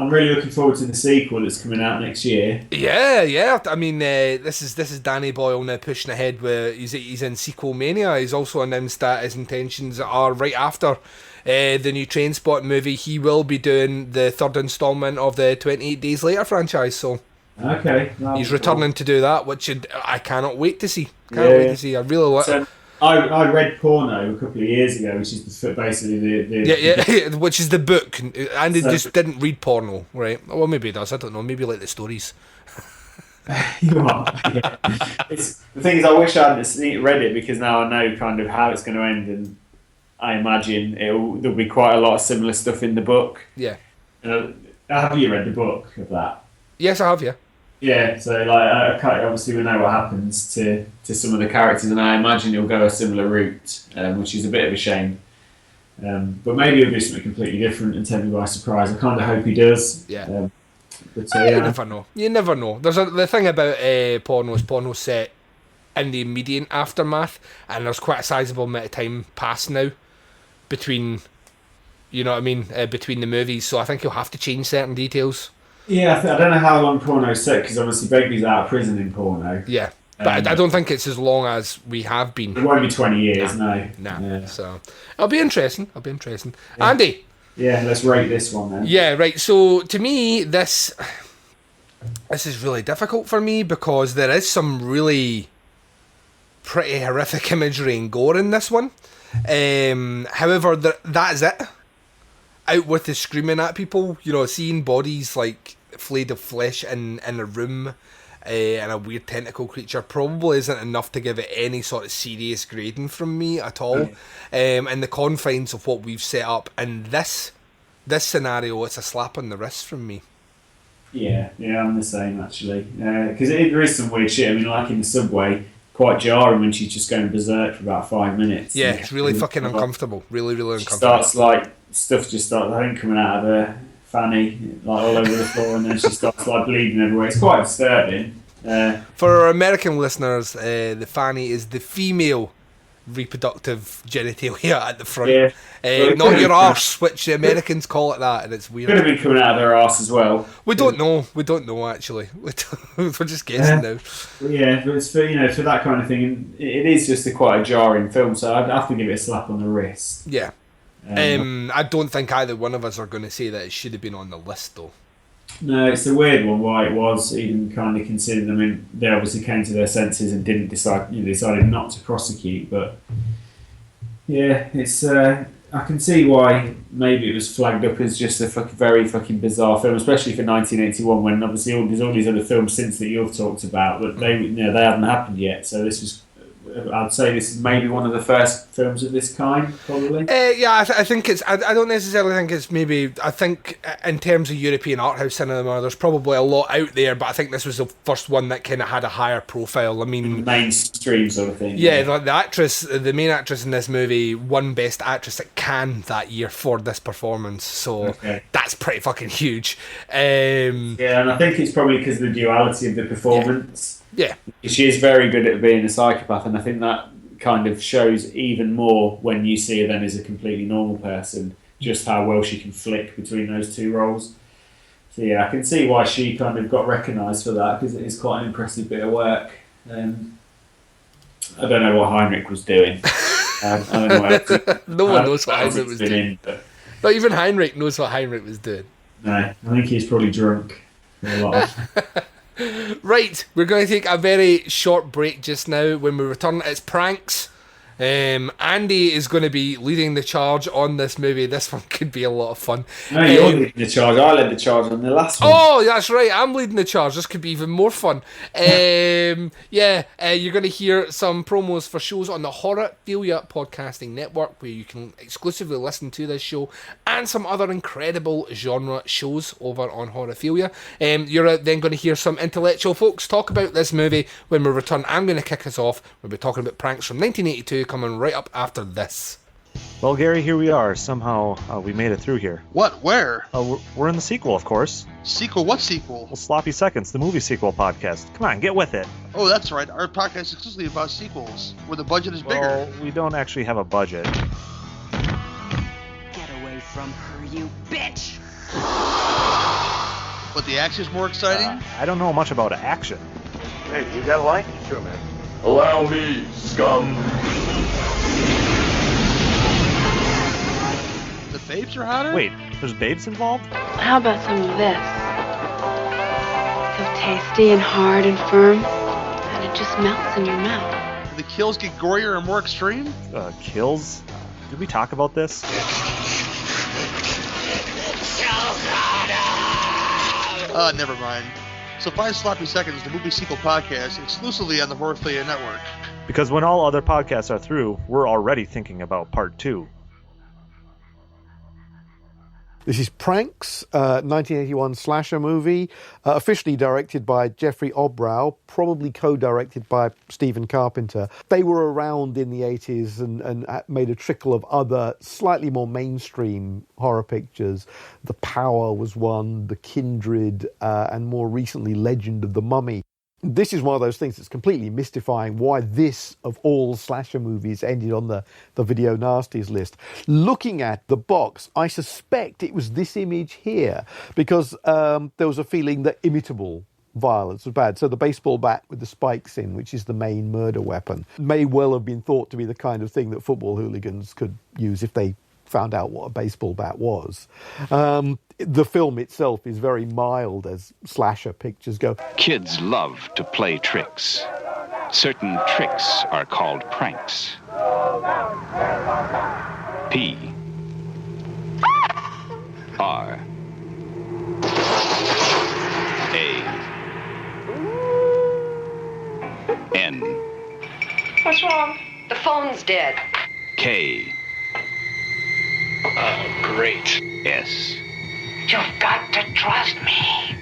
really looking forward to the sequel that's coming out next year. Yeah. I mean, this is Danny Boyle now pushing ahead with he's in sequel mania. He's also announced that his intentions are right after the new Trainspotting movie. He will be doing the third instalment of the 28 Days Later franchise. So okay, he's returning to do that, which I cannot wait to see. I really like. I read Porno a couple of years ago, which is basically the which is the book, and it just didn't read Porno, right? Well, maybe it does. I don't know. Maybe like the stories. You are. Yeah. The thing is, I wish I hadn't read it because now I know kind of how it's going to end, and I imagine there'll be quite a lot of similar stuff in the book. Yeah. Have you read the book of that? Yes, I have. Yeah. Yeah, so like obviously we know what happens to some of the characters, and I imagine he'll go a similar route, which is a bit of a shame. But maybe he'll do something completely different and take me by surprise. I kind of hope he does. Yeah. You never know. You never know. There's the thing about porno's set in the immediate aftermath, and there's quite a sizable amount of time passed now between, you know what I mean, between the movies. So I think he'll have to change certain details. Yeah, I don't know how long Porno's set, because obviously Begbie's out of prison in Porno. Yeah, but I don't think it's as long as we have been. It won't be 20 years, no. Yeah. So it'll be interesting. Yeah. Andy. Yeah, let's rate this one then. Yeah, right. So to me, this is really difficult for me because there is some really pretty horrific imagery and gore in this one. However, that is it. Out with the screaming at people, you know, seeing bodies like flayed of flesh in a room and a weird tentacle creature probably isn't enough to give it any sort of serious grading from me at all. In the confines of what we've set up in this scenario, it's a slap on the wrist from me. Yeah, I'm the same actually. Because there is some weird shit. I mean, like in the subway, quite jarring when she's just going berserk for about 5 minutes. Yeah, it's really fucking uncomfortable. Really, really uncomfortable. Starts like stuff just starts, I think, coming out of her fanny, like all over the floor, and then she starts like bleeding everywhere. It's quite disturbing. For our American listeners, the fanny is the female reproductive genitalia at the front. Yeah. Not your arse, which the Americans call it that, and it's weird. Could have been coming out of her arse as well. We don't know actually. We're just guessing now. Yeah, but it's for that kind of thing, and it is just quite a jarring film, so I'd have to give it a slap on the wrist. Yeah. I don't think either one of us are going to say that it should have been on the list, though. No, it's a weird one why it was even kind of considered. I mean, they obviously came to their senses and decided not to prosecute, but Yeah, it's. I can see why maybe it was flagged up as just a very fucking bizarre film, especially for 1981, when obviously there's all these other films since that you've talked about, but they haven't happened yet. So this was. I'd say this is maybe one of the first films of this kind, probably. Yeah, I think it's. I don't necessarily think it's maybe. I think in terms of European art house cinema, there's probably a lot out there, but I think this was the first one that kind of had a higher profile. I mean, mainstream sort of thing. Yeah, like the main actress in this movie won Best Actress at Cannes that year for this performance, so that's pretty fucking huge. Yeah, and I think it's probably because of the duality of the performance. Yeah. She is very good at being a psychopath, and I think that kind of shows even more when you see her then as a completely normal person, just how well she can flick between those two roles. So yeah, I can see why she kind of got recognised for that, because it is quite an impressive bit of work. I don't know what Heinrich was doing. I don't know what no one knows what Heinrich was doing. Not even Heinrich knows what Heinrich was doing. No, I think he's probably drunk. A lot. Right, we're going to take a very short break just now. When we return, it's pranks. Andy is going to be leading the charge on this movie. This one could be a lot of fun. No, you're leading the charge. I led the charge on the last one. Oh, that's right. I'm leading the charge. This could be even more fun. You're going to hear some promos for shows on the Horrorphilia podcasting network, where you can exclusively listen to this show and some other incredible genre shows over on Horrorphilia. You're then going to hear some intellectual folks talk about this movie when we return. I'm going to kick us off. We'll be talking about pranks from 1982. Coming right up after this. Well, Gary, here we are. Somehow we made it through here. What? Where? We're in the sequel, of course. Sequel? What sequel? Well, Sloppy Seconds, the movie sequel podcast. Come on, get with it. Oh, that's right. Our podcast is exclusively about sequels, where the budget is bigger. Well, we don't actually have a budget. Get away from her, you bitch! But the action's more exciting? I don't know much about action. Hey, you got a light? Sure, man. Allow me, scum. The babes are hotter? Wait, there's babes involved? How about some of this? So tasty and hard and firm that it just melts in your mouth. Do the kills get gorier and more extreme? Kills? Did we talk about this? Never mind. So find Sloppy Seconds, the movie sequel podcast, exclusively on the Horrorphilia Network. Because when all other podcasts are through, we're already thinking about part 2. This is Pranks, 1981 slasher movie, officially directed by Jeffrey Obrow, probably co-directed by Stephen Carpenter. They were around in the 80s and made a trickle of other slightly more mainstream horror pictures. The Power was one, The Kindred, and more recently Legend of the Mummy. This is one of those things that's completely mystifying why this, of all slasher movies, ended on the Video Nasties list. Looking at the box, I suspect it was this image here, because there was a feeling that imitable violence was bad. So the baseball bat with the spikes in, which is the main murder weapon, may well have been thought to be the kind of thing that football hooligans could use if they found out what a baseball bat was. The film itself is very mild as slasher pictures go. Kids love to play tricks. Certain tricks are called pranks. P R A N. What's wrong? The phone's dead. K. Oh, great. S. You've got to trust me.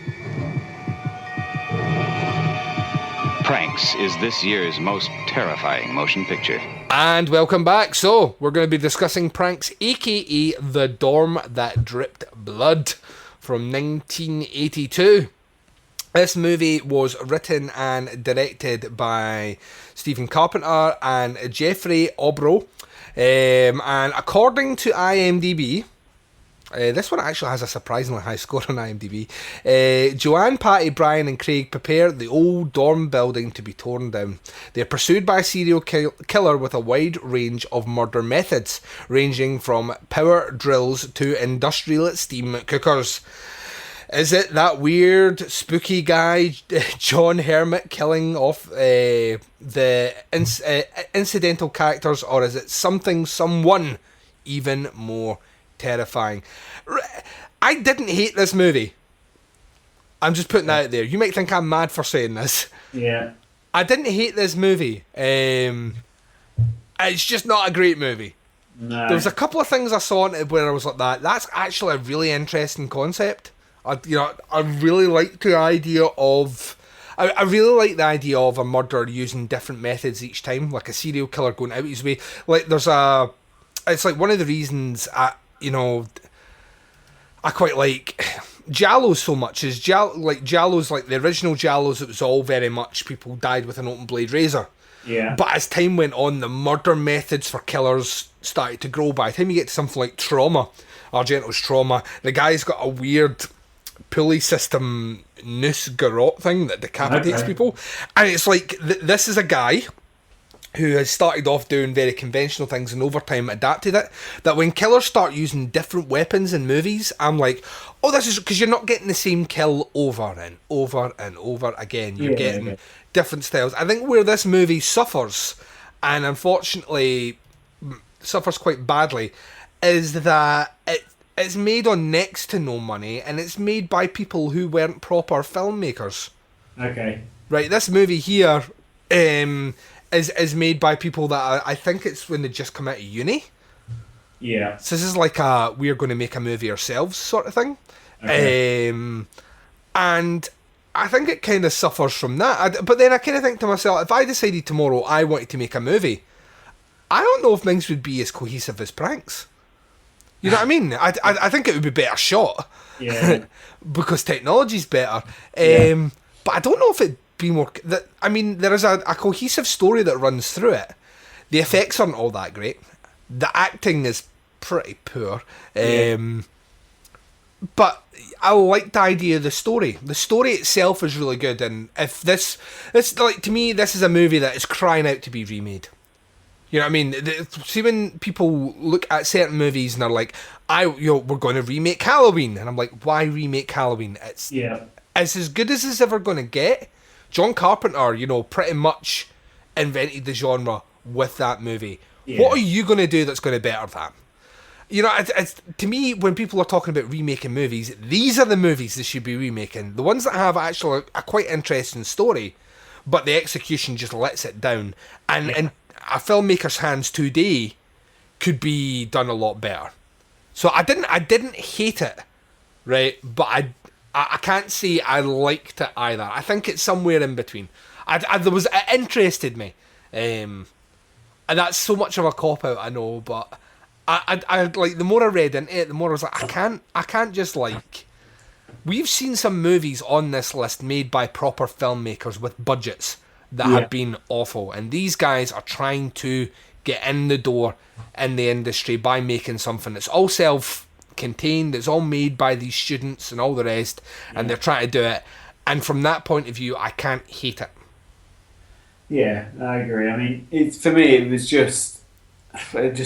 Pranks is this year's most terrifying motion picture. And welcome back. So, we're going to be discussing Pranks, aka The Dorm That Dripped Blood, from 1982. This movie was written and directed by Stephen Carpenter and Jeffrey Obrow. And according to IMDb, this one actually has a surprisingly high score on IMDb. Joanne, Patty, Brian and Craig prepare the old dorm building to be torn down. They are pursued by a serial killer with a wide range of murder methods, ranging from power drills to industrial steam cookers. Is it that weird, spooky guy, John Hermit, killing off the incidental characters, or is it someone even more terrifying? I didn't hate this movie. I'm just putting that out there. You might think I'm mad for saying this. Yeah. I didn't hate this movie. It's just not a great movie. No. There was a couple of things I saw in it where I was like, that's actually a really interesting concept. I really like the idea of... I really like the idea of a murderer using different methods each time, like a serial killer going out his way. Like, it's like one of the reasons I quite like Giallo so much is Giallo's like the original Giallos. It was all very much people died with an open blade razor. Yeah. But as time went on, the murder methods for killers started to grow. By the time you get to something like Trauma, Argento's Trauma, the guy's got a weird pulley system noose garrote thing that decapitates people. And it's like, this is a guy who has started off doing very conventional things and over time adapted it, that when killers start using different weapons in movies, I'm like, oh, this is because you're not getting the same kill over and over and over again. You're getting different styles. I think where this movie suffers, and unfortunately suffers quite badly, is that it's made on next to no money, and it's made by people who weren't proper filmmakers. Okay. Right, this movie here is made by people that I think it's when they just come out of uni. Yeah. So this is like we're going to make a movie ourselves sort of thing. Okay. And I think it kind of suffers from that. But then I kind of think to myself, if I decided tomorrow I wanted to make a movie, I don't know if things would be as cohesive as Pranks. You know what I mean? I think it would be better shot. Yeah. Because technology's better. But I don't know if it'd be more... I mean, there is a cohesive story that runs through it. The effects aren't all that great. The acting is pretty poor. But I like the idea of the story. The story itself is really good, and if this like, to me, this is a movie that is crying out to be remade. You know what I mean? See, when people look at certain movies and they're like, we're going to remake Halloween, and I'm like, why remake Halloween? It's as good as it's ever going to get. John Carpenter, pretty much invented the genre with that movie. Yeah. What are you going to do that's going to better that? It's, to me, when people are talking about remaking movies, these are the movies they should be remaking. The ones that have actually a quite interesting story, but the execution just lets it down. And in a filmmaker's hands today could be done a lot better. So I didn't hate it, right? But I can't say I liked it either. I think it's somewhere in between. It interested me. And that's so much of a cop-out, I know, but I like, the more I read into it, the more I was like, I can't just like... We've seen some movies on this list made by proper filmmakers with budgets that have been awful, and these guys are trying to get in the door in the industry by making something that's all self-contained, it's all made by these students and all the rest, and they're trying to do it, and from that point of view, I can't hate it. Yeah, I agree. I mean, for me, it was just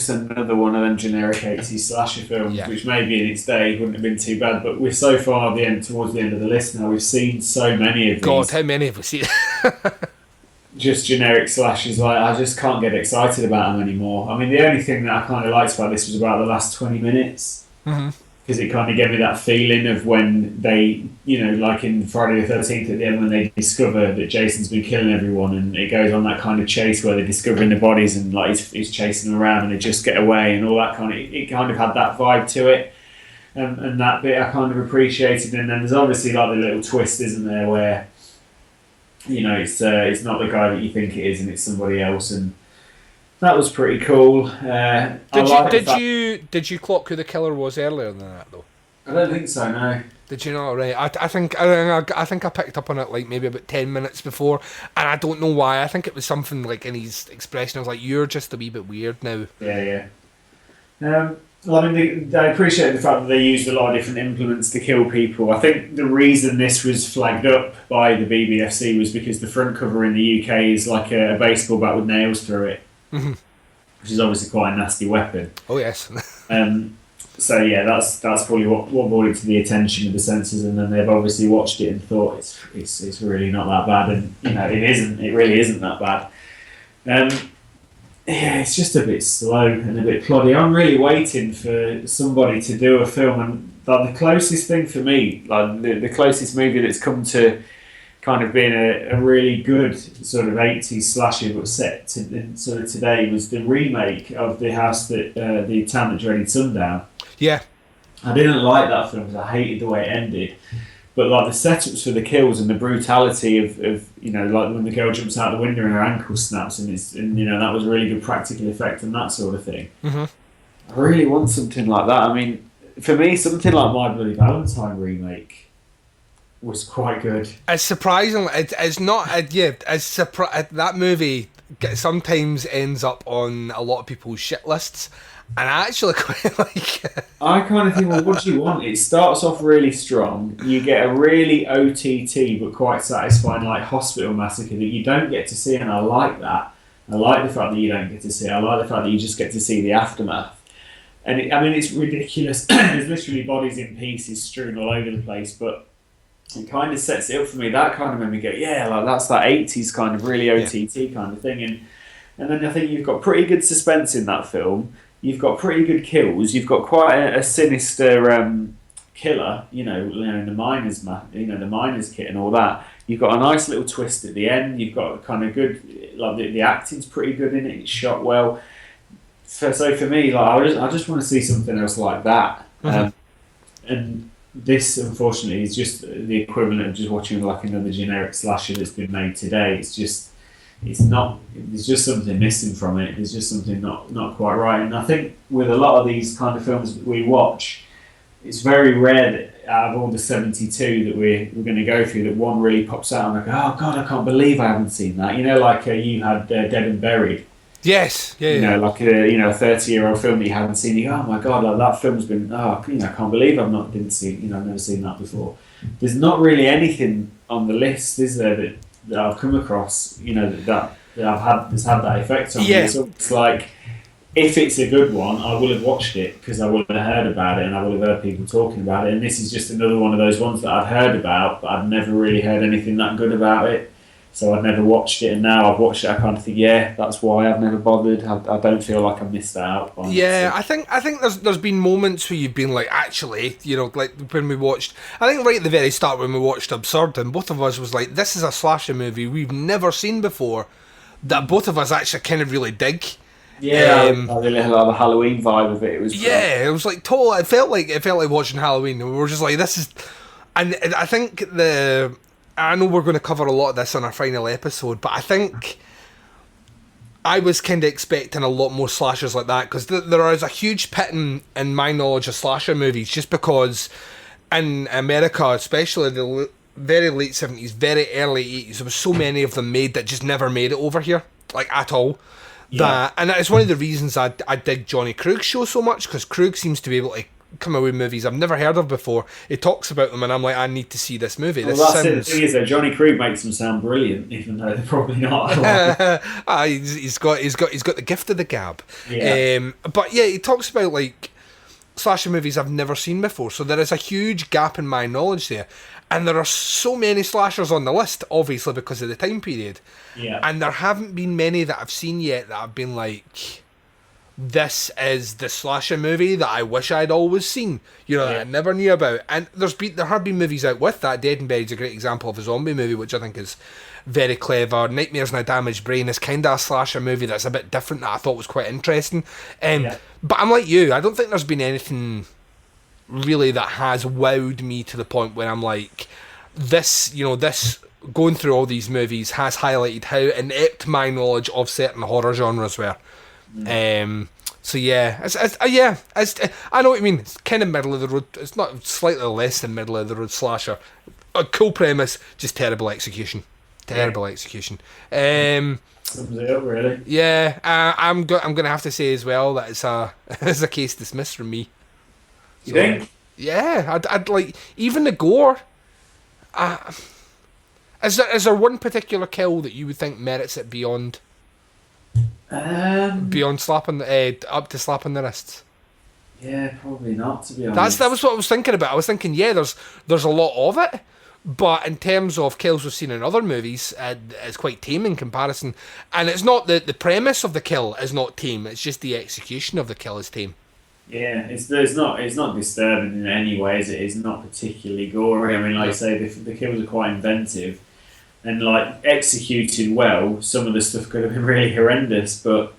another one of them generic 80s slasher films, which maybe in its day wouldn't have been too bad, but we're so far towards the end of the list now, we've seen so many of these. God, how many have we seen? Just generic slashers, like, I just can't get excited about them anymore. I mean, the only thing that I kind of liked about this was about the last 20 minutes. Because it kind of gave me that feeling of when they, like in Friday the 13th at the end, when they discover that Jason's been killing everyone, and it goes on that kind of chase where they're discovering the bodies and like he's chasing them around and they just get away and all that kind of, it kind of had that vibe to it. And that bit I kind of appreciated. And then there's obviously like the little twist, isn't there, where, it's not the guy that you think it is and it's somebody else, and that was pretty cool. Did you clock who the killer was earlier than that though? I don't think so. No. Did you not? Right. I think I picked up on it like maybe about 10 minutes before, and I don't know why. I think it was something like in his expression. I was like, "You're just a wee bit weird now." Yeah. Well, I mean, I appreciate the fact that they used a lot of different implements to kill people. I think the reason this was flagged up by the BBFC was because the front cover in the UK is like a baseball bat with nails through it. Which is obviously quite a nasty weapon. Oh yes. So yeah, that's probably what brought it to the attention of the censors, and then they've obviously watched it and thought it's really not that bad, and it really isn't that bad. Yeah, it's just a bit slow and a bit ploddy. I'm really waiting for somebody to do a film, and like the closest thing for me, like the closest movie that's come to kind of being a really good sort of 80s slasher but set to sort of today was the remake of The House That the Town That Dreaded Sundown. Yeah. I didn't like that film because I hated the way it ended. But like the setups for the kills and the brutality of like when the girl jumps out the window and her ankle snaps, and that was a really good practical effect and that sort of thing. Mm-hmm. I really want something like that. I mean, for me, something like My Bloody Valentine remake was quite good. It's surprising. It's not. That movie sometimes ends up on a lot of people's shit lists, and I actually quite like it. I kind of think, well, what do you want? It starts off really strong. You get a really OTT but quite satisfying like hospital massacre that you don't get to see, and I like that. I like the fact that you don't get to see it. I like the fact that you just get to see the aftermath. And it's ridiculous. There's literally bodies in pieces strewn all over the place, but it kind of sets it up for me. That kind of made me go, yeah, like that's that 80s kind of really OTT kind of thing. And then I think you've got pretty good suspense in that film. You've got pretty good kills. You've got quite a sinister killer, in the miner's kit and all that. You've got a nice little twist at the end. You've got kind of good, like the acting's pretty good in it. It's shot well. So for me, like I just want to see something else like that. And this, unfortunately, is just the equivalent of just watching like another generic slasher that's been made today. There's just something missing from it. There's just something not quite right. And I think with a lot of these kind of films that we watch, it's very rare that out of all the 72 that we're going to go through, that one really pops out and I go, oh God, I can't believe I haven't seen that. Like you had Dead and Buried. Yes, yeah. Like a 30-year-old film that you haven't seen. You go, oh my God, like that film's been. I can't believe I've never seen that before. There's not really anything on the list, is there, that I've come across, that I've had that's had that effect on me. So it's like, if it's a good one, I will have watched it because I will have heard about it and I will have heard people talking about it. And this is just another one of those ones that I've heard about, but I've never really heard anything that good about it. So I've never watched it, and now I've watched it, I kind of think, yeah, that's why I've never bothered. I don't feel like I missed out on it. So. I think there's been moments where you've been like, actually, like when we watched, I think right at the very start when we watched Absurd, and both of us was like, this is a slasher movie we've never seen before, that both of us actually kind of really dig. Yeah, I really like the Halloween vibe of it. It was like total. It felt like watching Halloween, and we were just like, this is, and I think I know we're going to cover a lot of this in our final episode, but I think I was kind of expecting a lot more slashers like that, because there is a huge pit in my knowledge of slasher movies, just because in America, especially the very late 70s, very early 80s, there was so many of them made that just never made it over here, like at all. And it's one of the reasons I dig Johnny Krug's show so much, because Krug seems to be able to come away with movies I've never heard of before. He talks about them and I'm like, I need to see this movie. Well, that's it. The thing is that Johnny Krug makes them sound brilliant, even though they're probably not. He's got the gift of the gab. Yeah. But yeah, he talks about like slasher movies I've never seen before. So there is a huge gap in my knowledge there. And there are so many slashers on the list, obviously because of the time period. Yeah. And there haven't been many that I've seen yet that I've been like, this is the slasher movie that I wish I'd always seen, that I never knew about. And there have been movies out with that. Dead and Buried is a great example of a zombie movie, which I think is very clever. Nightmares in a Damaged Brain is kind of a slasher movie that's a bit different that I thought was quite interesting. But I'm like you, I don't think there's been anything really that has wowed me to the point where I'm like, this going through all these movies has highlighted how inept my knowledge of certain horror genres were. So yeah, I know what you mean. It's kind of middle of the road. It's not slightly less than middle of the road slasher. A cool premise, just terrible execution. Execution. Sums it up, really. Yeah, I'm gonna have to say as well that it's a case dismissed from me. You think? Yeah, I'd like even the gore. Is there one particular kill that you would think merits it beyond? Beyond slapping up to slapping the wrists? Yeah, probably not, to be honest. That was what I was thinking about. I was thinking, yeah, there's a lot of it, but in terms of kills we've seen in other movies, it's quite tame in comparison. And it's not the premise of the kill is not tame, it's just the execution of the kill is tame. Yeah, it's not disturbing in any way, is it? It's not particularly gory. I mean, like I say, the kills are quite inventive and like executed well. Some of the stuff could have been really horrendous, but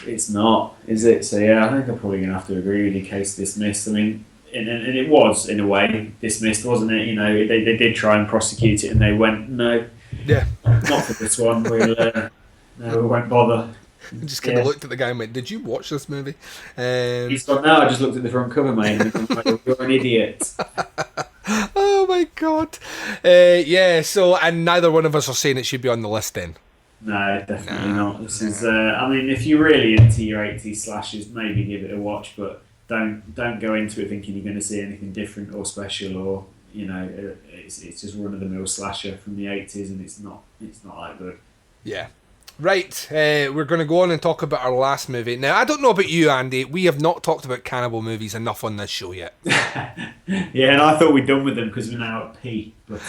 it's not, is it? So yeah, I think I'm probably gonna have to agree with you. Case dismissed. I mean, and it was in a way dismissed, wasn't it? You know, they did try and prosecute it, and they went, no, yeah, not for this one. We won't bother. Just kind of looked at the guy and went, "Did you watch this movie?" He's gone, no, I just looked at the front cover, mate. And I'm like, you're an idiot. Oh my god. Yeah. So, and neither one of us are saying it should be on the list then. No, definitely not. This is. I mean, if you're really into your 80s slashers, maybe give it a watch, but don't go into it thinking you're going to see anything different or special, or you know, it's just run of the mill slasher from the 80s, and it's not that good. Yeah. Right, we're going to go on and talk about our last movie. Now, I don't know about you, Andy. We have not talked about cannibal movies enough on this show yet. Yeah, and I thought we'd done with them because we're now at P. But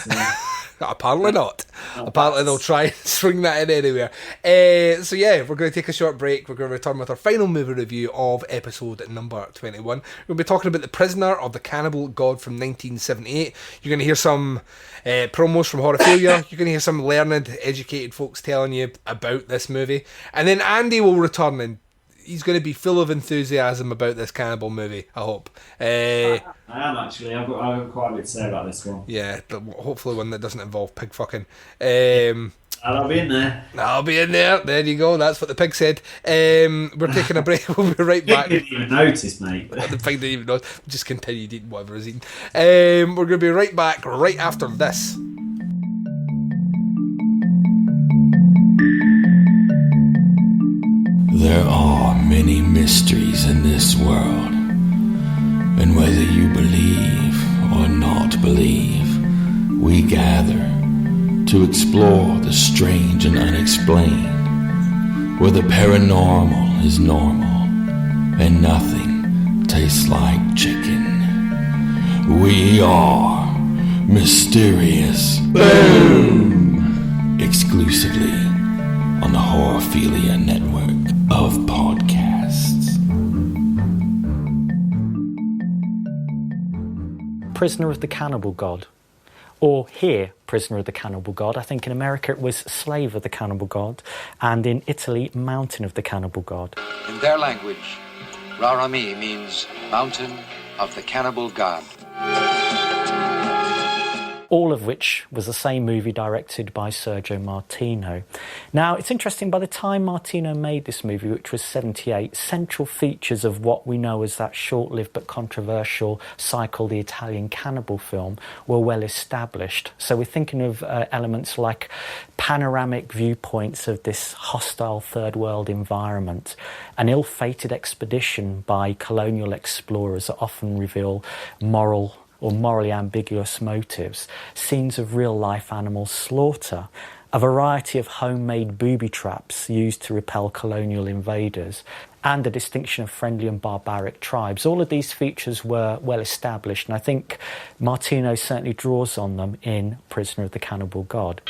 apparently not. Apparently they'll try and swing that in anywhere. So yeah, we're going to take a short break. We're going to return with our final movie review of episode number 21. We'll be talking about The Prisoner of the Cannibal God from 1978. You're going to hear some promos from Horophilia. You're going to hear some learned, educated folks telling you about this movie. And then Andy will return and he's going to be full of enthusiasm about this cannibal movie, I hope. I am actually. I've got quite a bit to say about this one. Yeah, hopefully one that doesn't involve pig fucking. I'll be in there. I'll be in there. There you go. That's what the pig said. We're taking a break. We'll be right back. Didn't even notice, mate. The pig didn't even notice. Just continued eating whatever he's eating. We're going to be right back right after this. There are many mysteries in this world, and whether you believe or not believe, we gather to explore the strange and unexplained, where the paranormal is normal and nothing tastes like chicken. We are Mysterious Boom! Exclusively on the Horophilia network of podcasts. Prisoner of the Cannibal God. Or here, Prisoner of the Cannibal God. I think in America it was Slave of the Cannibal God, and in Italy, Mountain of the Cannibal God. In their language, Rarami means Mountain of the Cannibal God. All of which was the same movie directed by Sergio Martino. Now, it's interesting, by the time Martino made this movie, which was 78, central features of what we know as that short-lived but controversial cycle, the Italian cannibal film, were well established. So we're thinking of elements like panoramic viewpoints of this hostile third world environment, an ill-fated expedition by colonial explorers that often reveal morally ambiguous motives, scenes of real-life animal slaughter, a variety of homemade booby traps used to repel colonial invaders, and the distinction of friendly and barbaric tribes. All of these features were well established, and I think Martino certainly draws on them in Prisoner of the Cannibal God.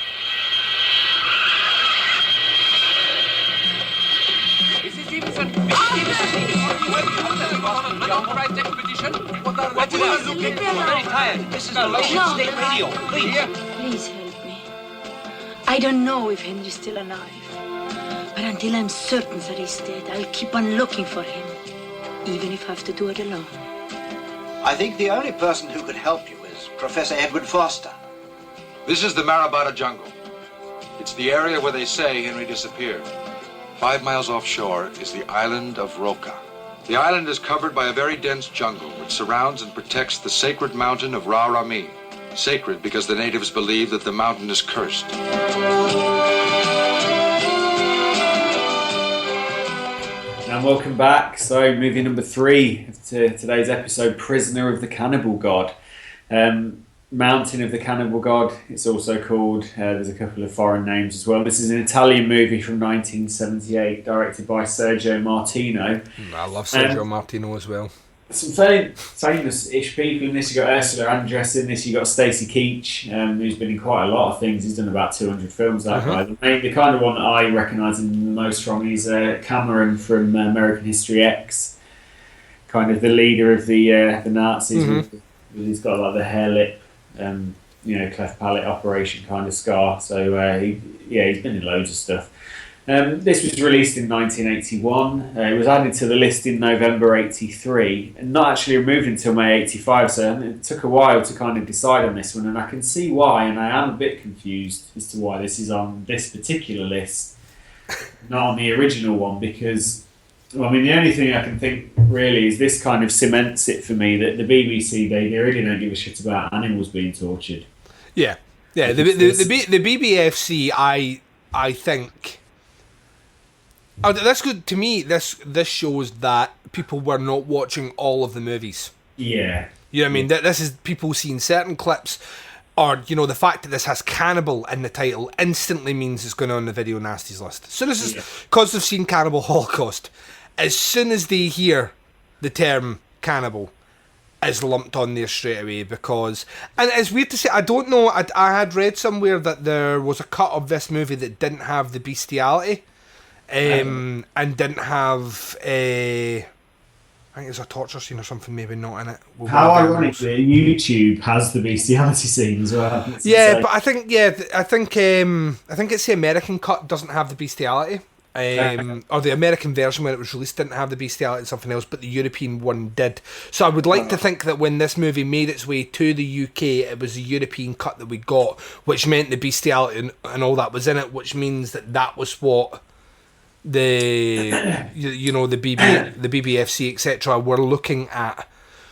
This is the Russian State Radio. Please help me. I don't know if Henry's still alive, but until I'm certain that he's dead, I'll keep on looking for him, even if I have to do it alone. I think the only person who could help you is Professor Edward Foster. This is the Marabada jungle. It's the area where they say Henry disappeared. 5 miles offshore is the island of Roca. The island is covered by a very dense jungle which surrounds and protects the sacred mountain of Rarami. Sacred because the natives believe that the mountain is cursed. And welcome back. So, movie number 3 to today's episode, Prisoner of the Cannibal God. Mountain of the Cannibal God, it's also called. There's a couple of foreign names as well. This is an Italian movie from 1978, directed by Sergio Martino. I love Sergio Martino as well. Some fairly famous-ish people in this. You've got Ursula Andress in this. You've got Stacey Keach, who's been in quite a lot of things. He's done about 200 films, that guy. The kind of one that I recognise him the most from is Cameron from American History X, kind of the leader of the Nazis. He's got like the hair lip, cleft palate operation kind of scar. So he's been in loads of stuff. This was released in 1981. It was added to the list in November 83 and not actually removed until May 85. So it took a while to kind of decide on this one, and I can see why. And I am a bit confused as to why this is on this particular list, not on the original one, because the only thing I can think really is this kind of cements it for me that the BBC they really don't give a shit about animals being tortured. Yeah. The BBFC, I think. Oh, that's good to me. This shows that people were not watching all of the movies. Yeah. You know what I mean? This is people seeing certain clips, or the fact that this has cannibal in the title instantly means it's going on the Video Nasties list. So this is because they've seen Cannibal Holocaust. As soon as they hear the term cannibal, is lumped on there straight away, because, and it's weird to say, I don't know, I had read somewhere that there was a cut of this movie that didn't have the bestiality. And didn't have I think it's a torture scene or something, maybe not in it. How ironically, YouTube has the bestiality scene as well. It's insane. But I think it's the American cut doesn't have the bestiality, or the American version when it was released didn't have the bestiality and something else, but the European one did. So I would like to think that when this movie made its way to the UK, it was the European cut that we got, which meant the bestiality and all that was in it, which means that was what the the BBFC etc. were looking at.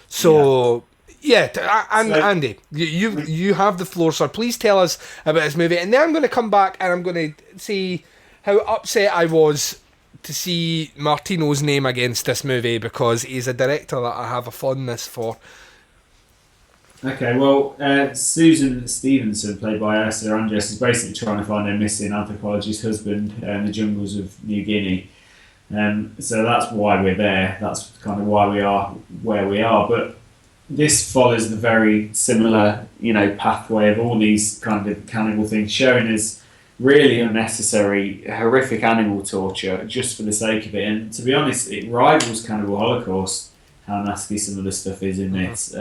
So Andy, you have the floor, sir. Please tell us about this movie, and then I'm going to come back and I'm going to see how upset I was to see Martino's name against this movie, because he's a director that I have a fondness for. Okay, well, Susan Stevenson, played by Ursula Andress, is basically trying to find her missing anthropologist husband in the jungles of New Guinea. So that's why we're there. That's kind of why we are where we are. But this follows the very similar, pathway of all these kind of cannibal things, showing us really unnecessary, horrific animal torture just for the sake of it. And to be honest, it rivals Cannibal Holocaust, how nasty some of the stuff is in this.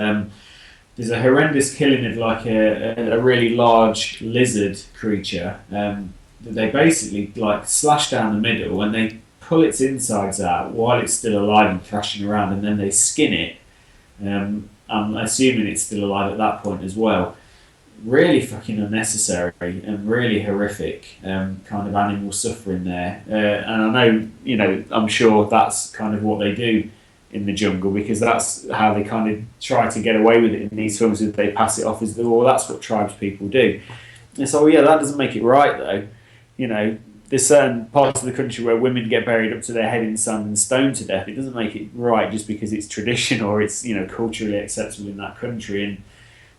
There's a horrendous killing of like a really large lizard creature that they basically like slash down the middle and they pull its insides out while it's still alive and thrashing around, and then they skin it. I'm assuming it's still alive at that point as well. Really fucking unnecessary and really horrific kind of animal suffering there. And I know, I'm sure that's kind of what they do in the jungle, because that's how they kind of try to get away with it in these films. If they pass it off as that's what tribes people do. And so that doesn't make it right though. There's certain parts of the country where women get buried up to their head in sand and stoned to death. It doesn't make it right just because it's tradition or it's culturally acceptable in that country. And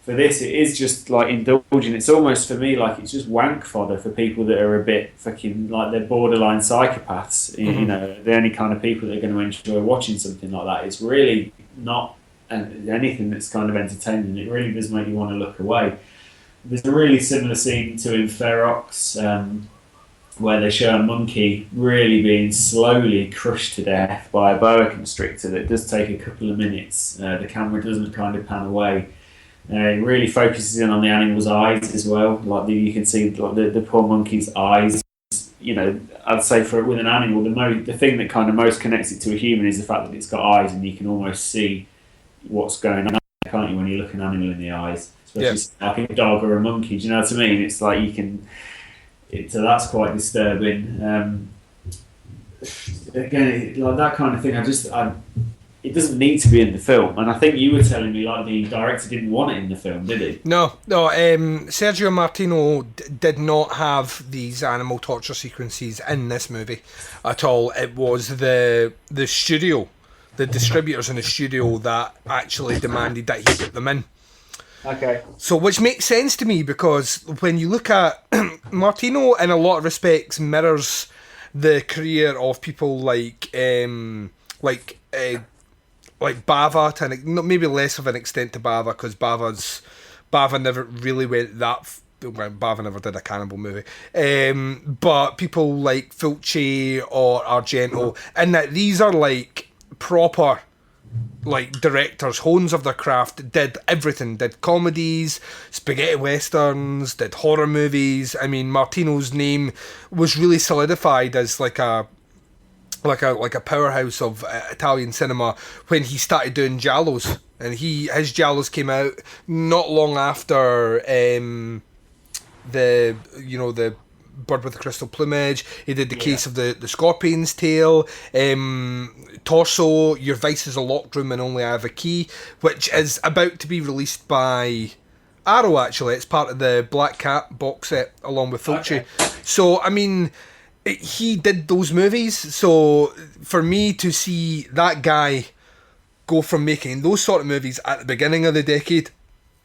for this, it is just like indulging. It's almost for me like it's just wank fodder for people that are a bit fucking like they're borderline psychopaths. Mm-hmm. The only kind of people that are going to enjoy watching something like that. It's really not anything that's kind of entertaining. It really does make you want to look away. There's a really similar scene to in Ferox, where they show a monkey really being slowly crushed to death by a boa constrictor. That does take a couple of minutes. The camera doesn't kind of pan away. It really focuses in on the animal's eyes as well. Like you can see like the poor monkey's eyes. I'd say with an animal, the thing that kind of most connects it to a human is the fact that it's got eyes, and you can almost see what's going on, can't you, when you look an animal in the eyes, especially like a dog or a monkey. Do you know what I mean? It's like you can. So that's quite disturbing. Again, like that kind of thing. It doesn't need to be in the film, and I think you were telling me like the director didn't want it in the film, did he? No. Sergio Martino did not have these animal torture sequences in this movie at all. It was the studio, the distributors in the studio that actually demanded that he put them in. Okay. So, which makes sense to me because when you look at Martino, in a lot of respects, mirrors the career of people like Bava, to maybe less of an extent to Bava, because Bava never really went that. Bava never did a cannibal movie, but people like Fulci or Argento, and that these are like proper like directors, hones of their craft, did everything, did comedies, spaghetti westerns, did horror movies. I mean, Martino's name was really solidified as like a powerhouse of Italian cinema when he started doing giallos, and his giallos came out not long after the Bird with the Crystal Plumage. He did the Case of the Scorpion's Tail, Torso, Your Vice is a Locked Room and Only I Have a Key, which is about to be released by Arrow, actually. It's part of the Black Cat box set along with Fulci. Okay. So, I mean, he did those movies, so for me to see that guy go from making those sort of movies at the beginning of the decade,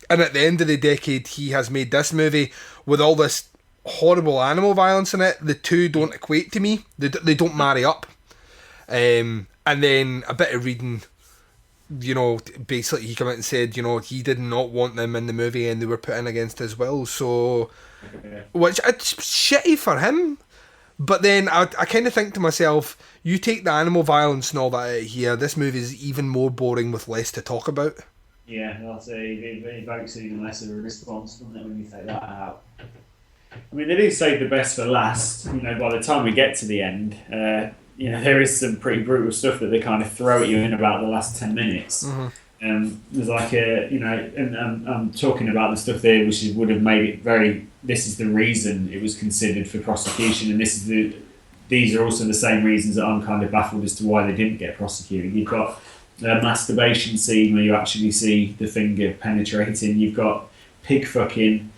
and at the end of the decade he has made this movie with all this horrible animal violence in it, the two don't equate to me. They don't marry up. And then a bit of reading, basically he came out and said, he did not want them in the movie and they were put in against his will. So, which it's shitty for him. But then I kind of think to myself, you take the animal violence and all that out here, this movie is even more boring with less to talk about. Yeah, I'll say it evokes even less of a response, doesn't it, when you take that out. I mean, they do save the best for last. By the time we get to the end, there is some pretty brutal stuff that they kind of throw at you in about the last 10 minutes. Mm-hmm. There's like and I'm talking about the stuff there which would have made it very. This is the reason it was considered for prosecution, and these are also the same reasons that I'm kind of baffled as to why they didn't get prosecuted. You've got a masturbation scene where you actually see the finger penetrating. You've got pig fucking.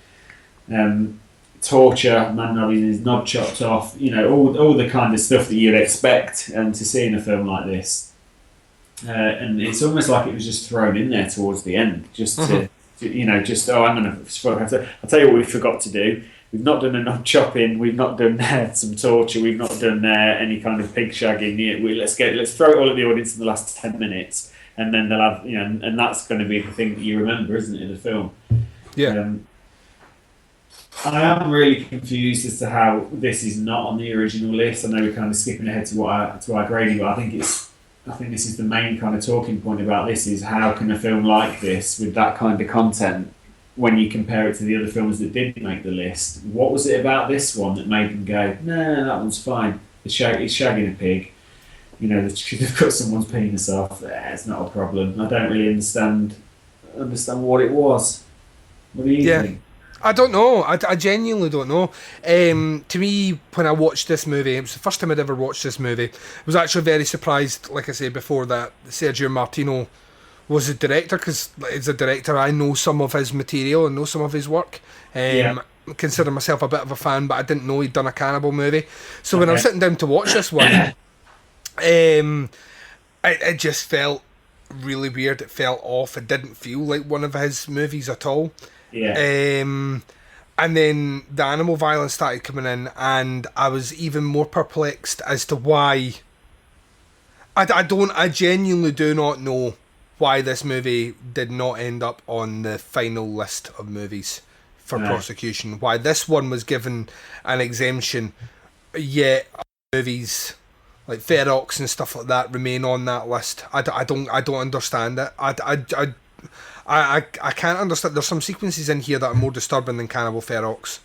Torture, man having his knob chopped off, all the kind of stuff that you'd expect to see in a film like this. And it's almost like it was just thrown in there towards the end, just to hang on, I'll tell you what we forgot to do. We've not done a knob chopping, we've not done some torture, we've not done any kind of pig shagging. Let's throw it all at the audience in the last 10 minutes, and then they'll have, and that's going to be the thing that you remember, isn't it, in the film? Yeah. I am really confused as to how this is not on the original list. I know we're kind of skipping ahead to our grading, but I think this is the main kind of talking point about this: is how can a film like this, with that kind of content, when you compare it to the other films that didn't make the list, what was it about this one that made them go, nah, that one's fine? It's shagging a pig. They've cut someone's penis off. It's not a problem. I don't really understand what it was. What do you think? I don't know. I genuinely don't know. To me, when I watched this movie, it was the first time I'd ever watched this movie. I was actually very surprised, like I said before, that Sergio Martino was a director, because as a director I know some of his material and know some of his work. I consider myself a bit of a fan, but I didn't know he'd done a cannibal movie. So when I was sitting down to watch this one, it just felt really weird. It felt off. It didn't feel like one of his movies at all. Yeah. And then the animal violence started coming in, and I was even more perplexed as to why. I genuinely do not know why this movie did not end up on the final list of movies for prosecution. Why this one was given an exemption, yet movies like Ferox and stuff like that remain on that list. I don't understand it. I can't understand. There's some sequences in here that are more disturbing than Cannibal Ferox.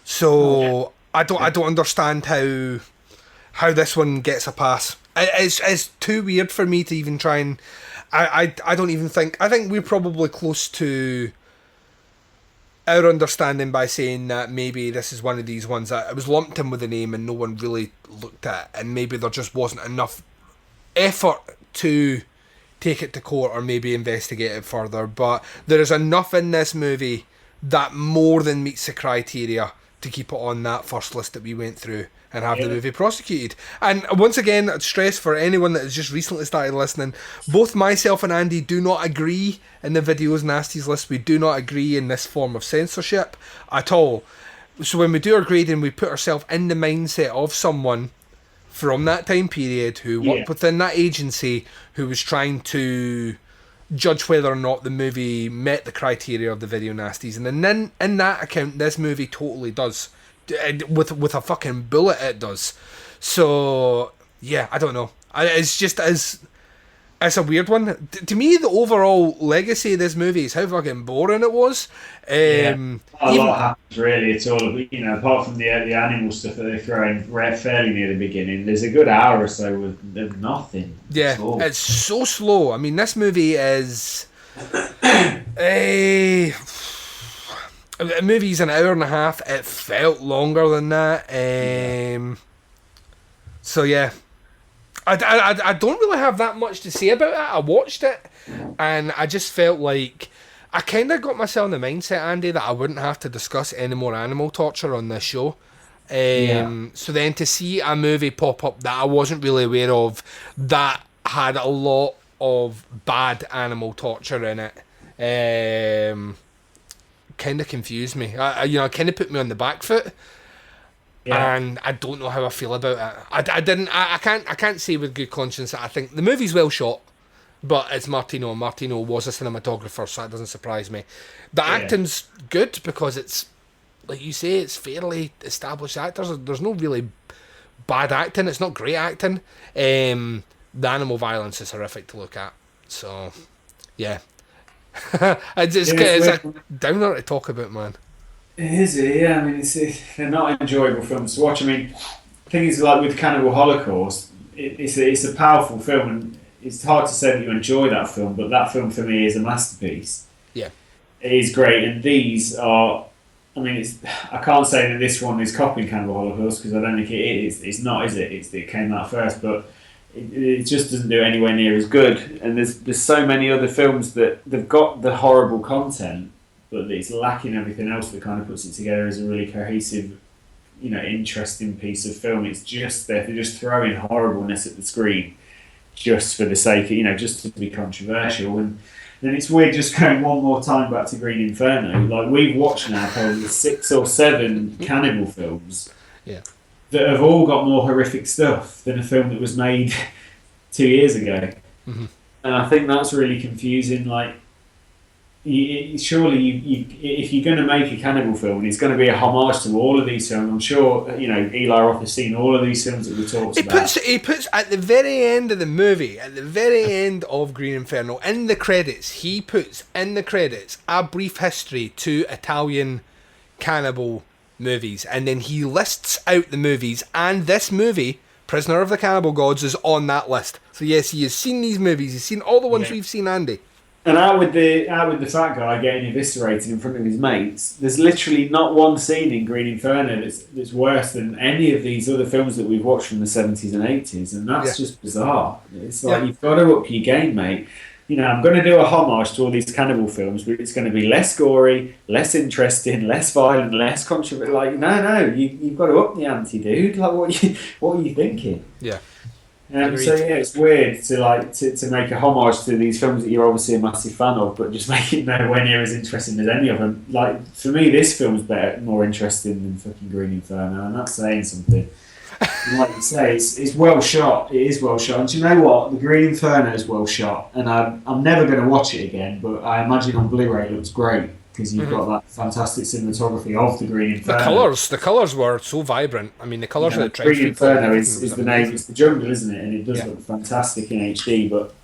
So I don't understand how this one gets a pass. It's too weird for me to even try and. I don't even think. I think we're probably close to our understanding by saying that maybe this is one of these ones that it was lumped in with a name and no one really looked at it, and maybe there just wasn't enough effort to take it to court or maybe investigate it further. But there is enough in this movie that more than meets the criteria to keep it on that first list that we went through and have the movie prosecuted. And once again, I'd stress for anyone that has just recently started listening, both myself and Andy do not agree in the Videos Nasties list. We do not agree in this form of censorship at all. So when we do our grading, we put ourselves in the mindset of someone from that time period who worked within that agency, who was trying to judge whether or not the movie met the criteria of the Video Nasties. And then in that account, this movie totally does. With a fucking bullet, it does. So, yeah, I don't know. It's just it's a weird one. To me, the overall legacy of this movie is how fucking boring it was. A lot happens, really. It's all, apart from the animal stuff that they throw in fairly near the beginning, there's a good hour or so with nothing. Yeah, it's so slow. I mean, this movie is a movie's an hour and a half. It felt longer than that. So yeah, I don't really have that much to say about it. I watched it, and I just felt like I kind of got myself in the mindset, Andy, that I wouldn't have to discuss any more animal torture on this show. So then to see a movie pop up that I wasn't really aware of, that had a lot of bad animal torture in it, kind of confused me. Kind of put me on the back foot. And I don't know how I feel about it. I can't say with good conscience that I think the movie's well shot, but it's Martino. Martino was a cinematographer, so that doesn't surprise me. The acting's good because it's, like you say, it's fairly established actors. There's no really bad acting. It's not great acting. The animal violence is horrific to look at. So, yeah. it's a downer to talk about, man. It is, yeah. I mean, they're not enjoyable films to watch. I mean, the thing is, like with Cannibal Holocaust, it's a powerful film, and it's hard to say that you enjoy that film, but that film for me is a masterpiece. Yeah. It is great, and these are, I mean, I can't say that this one is copying Cannibal Holocaust, because I don't think it is. It's not, is it? It came out first, but it just doesn't do it anywhere near as good. And there's so many other films that they've got the horrible content, but it's lacking everything else that kind of puts it together as a really cohesive, interesting piece of film. It's just they're just throwing horribleness at the screen just for the sake of, just to be controversial. And then it's weird just going one more time back to Green Inferno. Like, we've watched now probably 6 or 7 cannibal films that have all got more horrific stuff than a film that was made 2 years ago. Mm-hmm. And I think that's really confusing. Like, surely if you're going to make a cannibal film, and it's going to be a homage to all of these films, I'm sure Eli Roth has seen all of these films that we talked about. He puts at the very end of the movie, at the very end of Green Inferno, in the credits, he puts in the credits a brief history to Italian cannibal movies, and then he lists out the movies, and this movie, Prisoner of the Cannibal Gods, is on that list. So yes, he has seen these movies. He's seen all the ones we've seen, Andy. And out with the fat guy getting eviscerated in front of his mates, there's literally not one scene in Green Inferno that's worse than any of these other films that we've watched from the 70s and 80s, and that's just bizarre. It's like, you've got to up your game, mate. I'm going to do a homage to all these cannibal films, but it's going to be less gory, less interesting, less violent, less controversial. Like, no, you've got to up the ante, dude. Like, what are you thinking? Yeah. So it's weird to make a homage to these films that you're obviously a massive fan of, but just make it nowhere near as interesting as any of them. Like, for me, this film's more interesting than fucking Green Inferno, and that's saying something. And like you say, it's well shot. It is well shot. And do you know what? The Green Inferno is well shot, and I'm never going to watch it again. But I imagine on Blu-ray it looks great because you've got that fantastic cinematography of the Green Inferno. The colours were so vibrant. I mean, the colours of the trench. Green Inferno is the name. It's the jungle, isn't it? And it does look fantastic in HD. But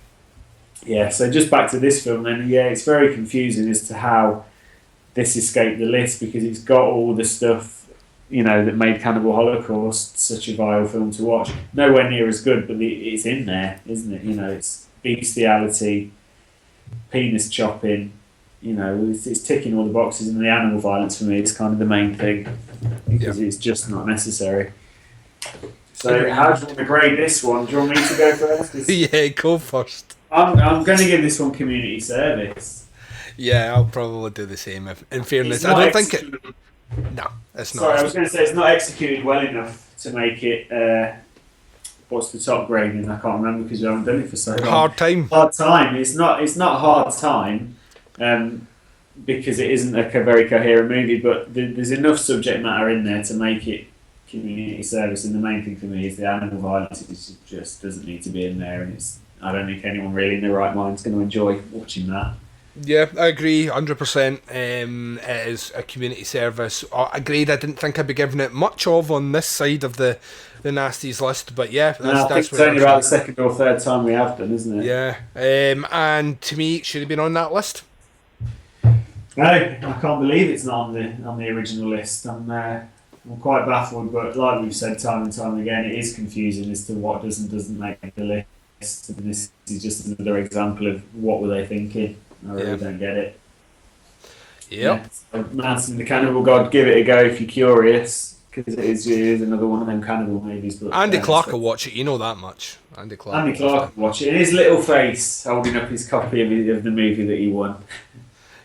yeah, so just back to this film, then it's very confusing as to how this escaped the list, because it's got all the stuff that made Cannibal Holocaust such a vile film to watch. Nowhere near as good, but it's in there, isn't it? It's bestiality, penis chopping. It's ticking all the boxes, and the animal violence for me is kind of the main thing, because it's just not necessary. So, how do you want to grade this one? Do you want me to go first? Yeah, go first. I'm going to give this one community service. Yeah, I'll probably do the same. In fairness, I don't think it. No, it's not. Sorry, I was going to say it's not executed well enough to make it. What's the top grading? I can't remember because we haven't done it for so long. Hard time. Hard time. It's not hard time, because it isn't a very coherent movie. But there's enough subject matter in there to make it community service. And the main thing for me is the animal violence. It just doesn't need to be in there, and I don't think anyone really in their right mind is going to enjoy watching that. Yeah, I agree, 100%. It is a community service. A grade I didn't think I'd be giving it much of on this side of the Nasties list, but yeah, I think it's only about the second or third time we have done, isn't it? Yeah, and to me, it should have been on that list. No, I can't believe it's not on the original list. I'm quite baffled, but like we've said time and time again, it is confusing as to what does and doesn't make the list. And this is just another example of what were they thinking. I really don't get it. Yep. Yeah, so Duncan and the Cannibal God, give it a go if you're curious, because it is another one of them cannibal movies. But Andy Clark will watch it, you know that much. Andy Clark will watch it. And his little face holding up his copy of the movie that he won.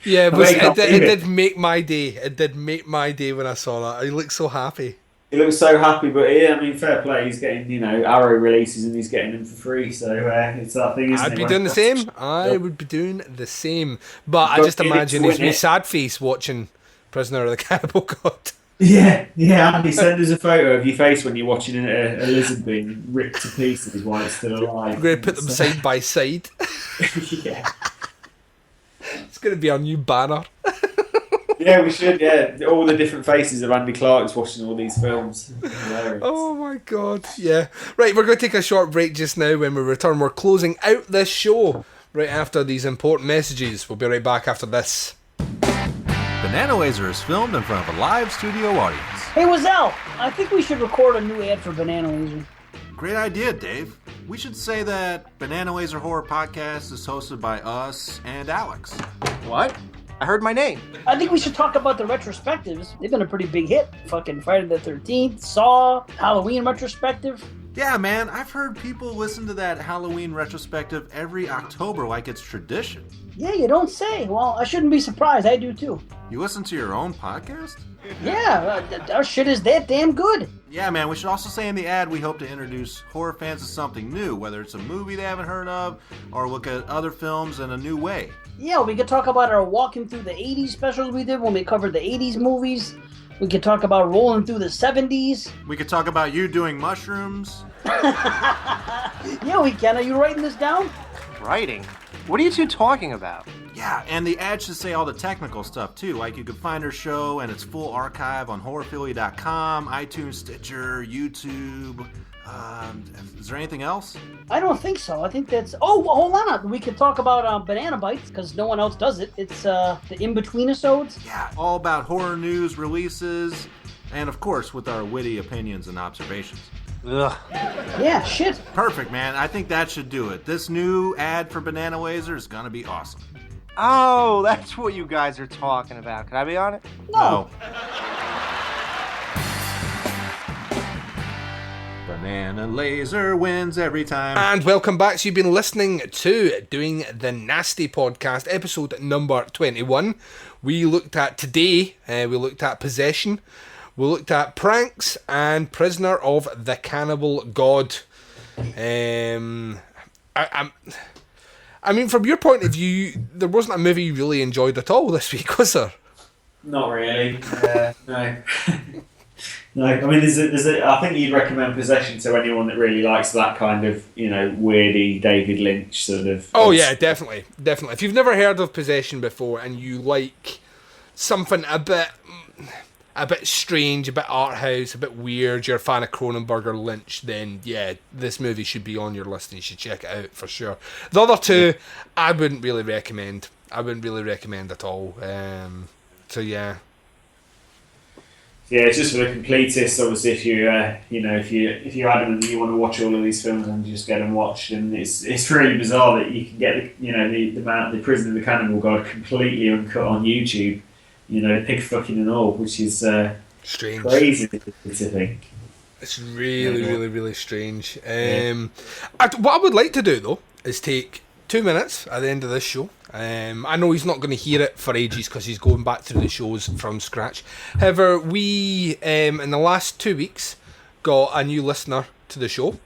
Yeah, it did make my day. It did make my day when I saw that. He looked so happy. He looks so happy, but yeah, I mean, fair play. He's getting, Arrow releases and he's getting them for free. So it's that thing, isn't it? I'd be doing the same. I would be doing the same. But I just imagine his wee sad face watching Prisoner of the Cannibal God. Yeah. Andy, send us a photo of your face when you're watching a lizard being ripped to pieces while it's still alive. We're going to put them side by side. Yeah. It's going to be our new banner. Yeah, we should, all the different faces of Andy Clark's watching all these films. Oh my god, yeah. Right, we're going to take a short break just now. When we return, we're closing out this show right after these important messages. We'll be right back after this. Banana Laser is filmed in front of a live studio audience. Hey, Wazell, I think we should record a new ad for Banana Laser. Great idea, Dave. We should say that Banana Laser Horror Podcast is hosted by us and Alex. What? I heard my name. I think we should talk about the retrospectives. They've been a pretty big hit. Fucking Friday the 13th, Saw, Halloween retrospective. Yeah, man, I've heard people listen to that Halloween retrospective every October like it's tradition. Yeah, you don't say. Well, I shouldn't be surprised. I do too. You listen to your own podcast? Yeah, our shit is that damn good. Yeah, man, we should also say in the ad we hope to introduce horror fans to something new, whether it's a movie they haven't heard of, or look at other films in a new way. Yeah, we could talk about our walking through the 80s specials we did when we covered the 80s movies. We could talk about rolling through the 70s. We could talk about you doing mushrooms. Yeah, we can. Are you writing this down? Writing? What are you two talking about? Yeah, and the ad should say all the technical stuff too, like you could find our show and its full archive on horrorphilly.com, iTunes, Stitcher, YouTube. Is there anything else? I don't think so. I think that's... Oh, well, hold on. We could talk about Banana Bites, because no one else does it. It's the in-between-episodes. Yeah, all about horror news, releases, and of course with our witty opinions and observations. Ugh. Yeah, shit. Perfect, man. I think that should do it. This new ad for Banana Laser is gonna be awesome. Oh, that's what you guys are talking about. Can I be on it? No. Banana Laser wins every time. And welcome back. So you've been listening to Doing the Nasty Podcast, episode number 21. We looked at today, we looked at Possession, we looked at Pranks, and Prisoner of the Cannibal God. I mean, from your point of view, there wasn't a movie you really enjoyed at all this week, was there? Not really. No. No, I mean, I think you'd recommend Possession to anyone that really likes that kind of, weirdy David Lynch sort of... Oh, yeah, definitely. Definitely. If you've never heard of Possession before and you like something a bit strange, a bit art house, a bit weird, you're a fan of Cronenberg or Lynch, then, yeah, this movie should be on your list and you should check it out for sure. The other two, I wouldn't really recommend. At all. So, yeah. Yeah, it's just for the completists. Obviously, if you're adamant that you want to watch all of these films and just get them watched, and it's really bizarre that you can get the Prison of the Cannibal God completely uncut on YouTube, pig fucking and all, which is strange, crazy to think. It's really, really, really strange. What I would like to do though is take 2 minutes at the end of this show. I know he's not going to hear it for ages because he's going back through the shows from scratch. However, we, in the last 2 weeks, got a new listener to the show.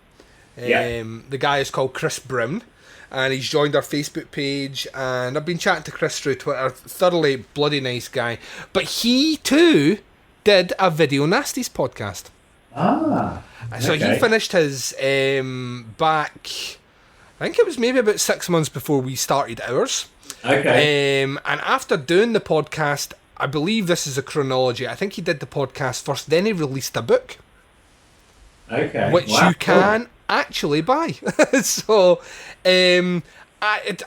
The guy is called Chris Brown, and he's joined our Facebook page, and I've been chatting to Chris through Twitter. Thoroughly bloody nice guy. But he too did a Video Nasties podcast. So he finished his back, I think it was maybe about 6 months before we started ours. And after doing the podcast, I believe this is a chronology. I think he did the podcast first, then he released a book. Which you can actually buy. So, a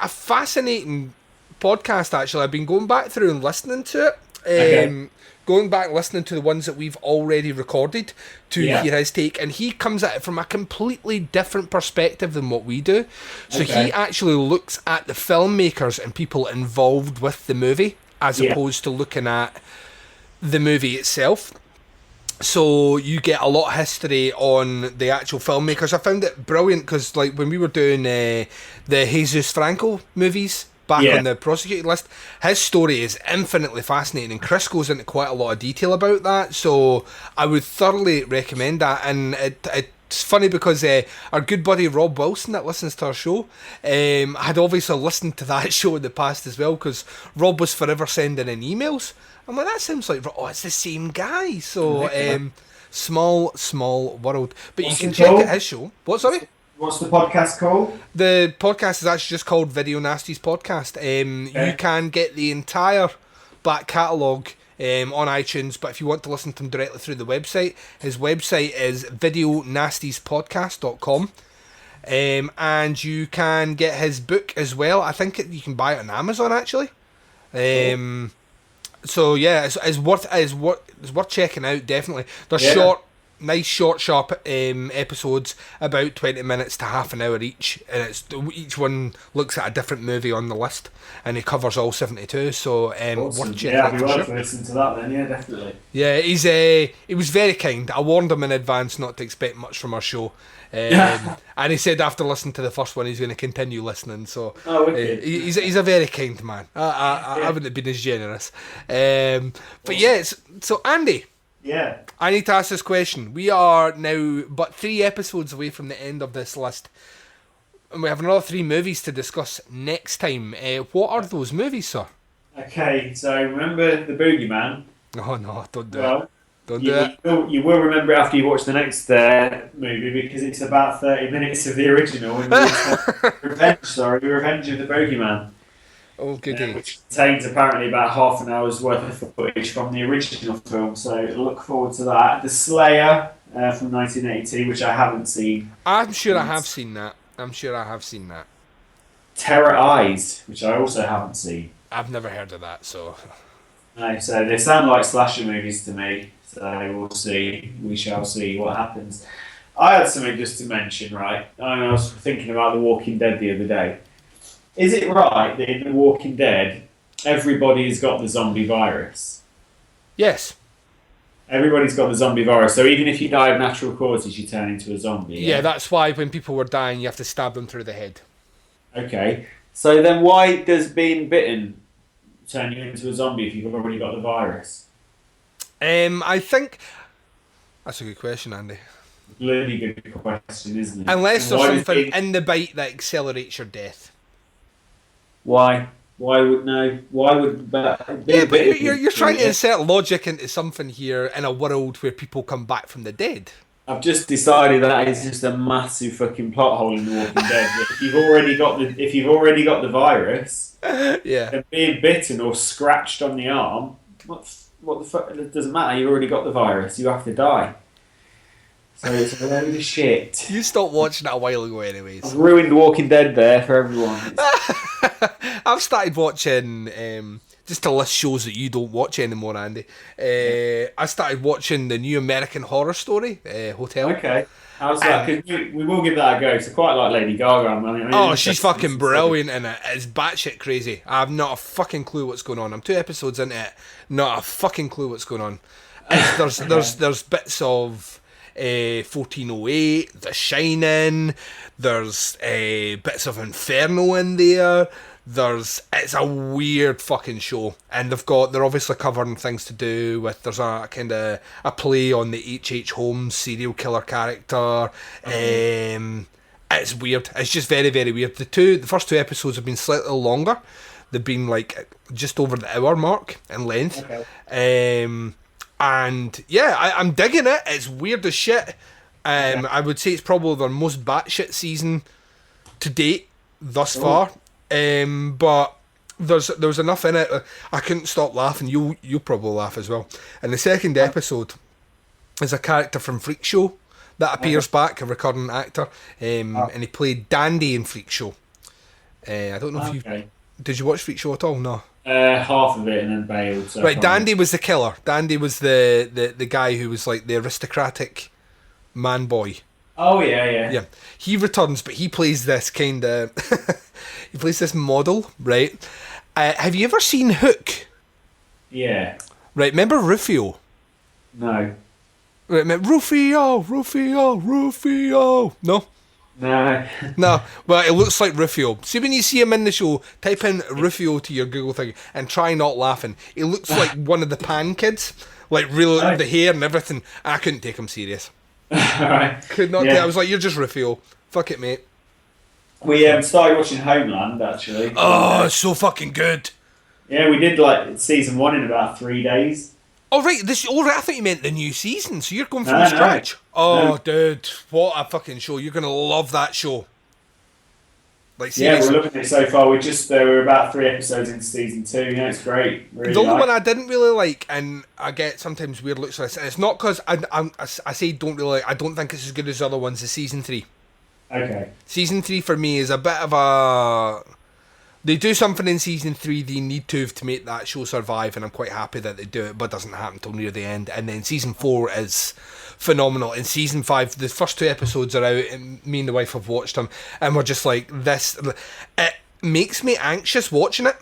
fascinating podcast, actually. I've been going back through and listening to it. Going back listening to the ones that we've already recorded to hear his take, and he comes at it from a completely different perspective than what we do. So he actually looks at the filmmakers and people involved with the movie as opposed to looking at the movie itself. So you get a lot of history on the actual filmmakers. I found it brilliant because, like, when we were doing the Jesus Franco movies back on the prosecuted list, his story is infinitely fascinating, and Chris goes into quite a lot of detail about that. So I would thoroughly recommend that. And it's funny because our good buddy Rob Wilson that listens to our show had obviously listened to that show in the past as well, because Rob was forever sending in emails. I'm like, that sounds like, it's the same guy. So, small world. But you can check out his show. What, sorry? What's the podcast called? The podcast is actually just called Video Nasties Podcast. You can get the entire back catalogue on iTunes, but if you want to listen to him directly through the website, his website is videonastiespodcast.com. And you can get his book as well. I think you can buy it on Amazon, actually. So yeah, it's worth checking out, definitely. They're short, nice, sharp episodes, about 20 minutes to half an hour each, and each one looks at a different movie on the list, and he covers all 72. So worth checking out. Yeah, I'd be listen to that then. Yeah, definitely. Yeah, he was very kind. I warned him in advance not to expect much from our show. And he said after listening to the first one he's going to continue listening, so he's a very kind man. I wouldn't have been as generous, but yeah, so Andy, I need to ask this question. We are now but 3 episodes away from the end of this list, and we have another 3 movies to discuss next time. What are those movies, sir? Okay, so remember The Boogeyman? Oh no, don't do it. You will remember it after you watch the next movie, because it's about 30 minutes of the original. Revenge of the Bogeyman. Oh, goody. Which contains apparently about half an hour's worth of footage from the original film, so look forward to that. The Slayer from 1982, which I haven't seen. I'm sure I have seen that. Terror Eyes, which I also haven't seen. I've never heard of that, so... No, so they sound like slasher movies to me. So we'll see. We shall see what happens. I had something just to mention, right? I was thinking about The Walking Dead the other day. Is it right that in The Walking Dead, everybody's got the zombie virus? Yes. Everybody's got the zombie virus. So even if you die of natural causes, you turn into a zombie. Yeah, that's why when people were dying, you have to stab them through the head. Okay. So then why does being bitten turn you into a zombie if you've already got the virus? I think that's a good question, Andy. Really good question, isn't it? Unless there's something in the bite that accelerates your death. Why? Why would that? Yeah, but you're trying to insert logic into something here in a world where people come back from the dead. I've just decided that is just a massive fucking plot hole in The Walking Dead. If you've already got the virus, then being bitten or scratched on the arm, what the fuck? It doesn't matter. You've already got the virus. You have to die. So it's a load of shit. You stopped watching it a while ago, anyways. I've ruined The Walking Dead there for everyone. I've started watching just to list shows that you don't watch anymore, Andy. I started watching the new American Horror Story Hotel. Okay. How's that? We will give that a go. So quite like Lady Gaga. She's fucking brilliant in it. It's batshit crazy. I have not a fucking clue what's going on. I'm 2 episodes into it. Not a fucking clue what's going on. There's bits of... 1408, The Shining. There's bits of Inferno in there. It's a weird fucking show, and they're obviously covering things to do with. There's a kind of a play on the H.H. Holmes serial killer character. It's weird. It's just very, very weird. The first two episodes have been slightly longer. They've been like just over the hour mark in length. And yeah, I'm digging it. It's weird as shit. I would say it's probably their most batshit season to date thus far. But there's enough in it. I couldn't stop laughing. You'll probably laugh as well. And the second episode is a character from Freak Show that appears back, a recurring actor, and he played Dandy in Freak Show. I don't know if did you watch Freak Show at all? No. Half of it and then bailed. So right, Dandy was the killer. Dandy was the guy who was like the aristocratic man boy. Oh yeah. Yeah, he returns, but he plays this kind of he plays this model, right? Have you ever seen Hook? Yeah. Right, remember Rufio? No. Right, Rufio. No. No. Well, it looks like Rufio. See, when you see him in the show, type in Rufio to your Google thing and try not laughing. He looks like one of the Pan kids, like real the hair and everything. I couldn't take him serious. Right. Could not. I was like, you're just Rufio. Fuck it, mate. We started watching Homeland actually. Oh, it's so fucking good. Yeah, we did like season 1 in about 3 days. Oh right, I thought you meant the new season. So you're going from scratch. No. Dude, what a fucking show! You're gonna love that show. Like seriously. Yeah, we're loving it so far. We're about 3 episodes into season 2. Yeah, it's great. Really the only one I didn't really like, and I get sometimes weird looks like this, and it's not because I say don't really like. I don't think it's as good as the other ones. Is season 3. Okay. Season 3 for me is a bit of a. They do something in season 3 they need to make that show survive, and I'm quite happy that they do it, but it doesn't happen till near the end. And then season 4 is phenomenal. In season 5, the first 2 episodes are out, and me and the wife have watched them, and we're just like, this. It makes me anxious watching it.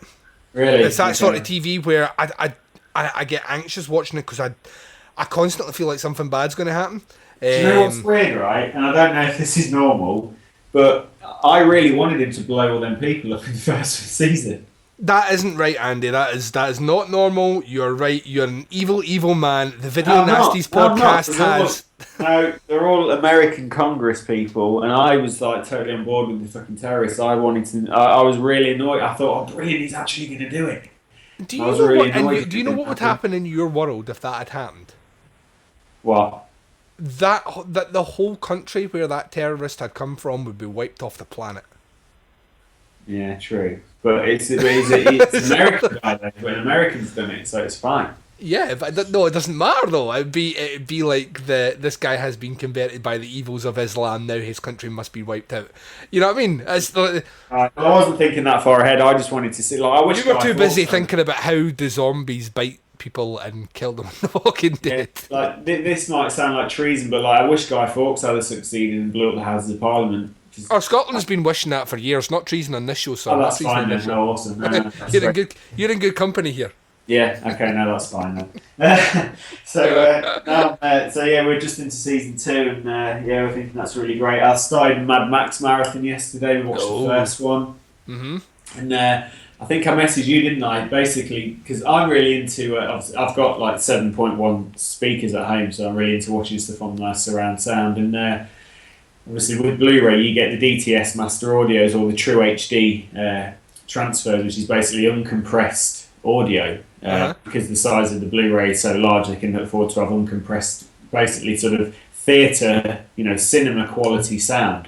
Really? It's that sort of TV where I get anxious watching it because I constantly feel like something bad's going to happen. Do you know what's weird, right? And I don't know if this is normal, but I really wanted him to blow all them people up in the first season. That isn't right, Andy. That is not normal. You're right. You're an evil man. The Video Nasties podcast has. No, they're all American Congress people, and I was like totally on board with the fucking terrorists. I wanted to. I was really annoyed. I thought, oh, brilliant! He's actually going to do it. Do you know what would happen in your world if that had happened? What? That the whole country where that terrorist had come from would be wiped off the planet. Yeah, true. But it's an American guy though. But an American's done it, so it's fine. Yeah, but no, it doesn't matter though. It'd be like this guy has been converted by the evils of Islam. Now his country must be wiped out. You know what I mean? I wasn't thinking that far ahead. I just wanted to see. Like, I wish you were too busy thinking about how the zombies bite people and kill them in The Walking Dead. Yeah, like this might sound like treason, but like I wish Guy Fawkes had succeeded and blew up the Houses of Parliament. Oh, Scotland's been wishing that for years. Not treason on this show, so that's fine. No, awesome. No, you're in good company here. Yeah. Okay. No, that's fine then. So yeah, we're just into season 2, and yeah, I think that's really great. I started Mad Max marathon yesterday. We watched the first one, and I think I messaged you, didn't I? Basically, because I'm really into. I've got like 7.1 speakers at home, so I'm really into watching stuff on my surround sound. And obviously, with Blu-ray, you get the DTS master audios or the True HD transfers, which is basically uncompressed audio. Because the size of the Blu-ray is so large, they can afford to have uncompressed, basically sort of theatre, cinema quality sound.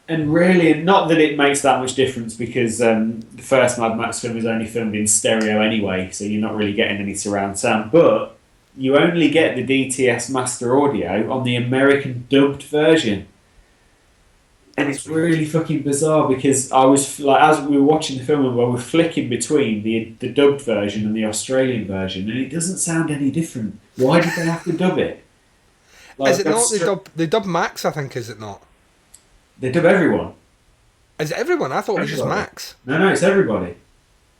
And really, not that it makes that much difference because the first Mad Max film is only filmed in stereo anyway, so you're not really getting any surround sound. But you only get the DTS master audio on the American dubbed version. And it's really fucking bizarre because I was like, as we were watching the film, we were flicking between the dubbed version and the Australian version, and it doesn't sound any different. Why did they have to dub it? Like, is it not they dub Max? I think, is it not? They dub everyone. Is it everyone? I thought it was just Max. No, it's everybody.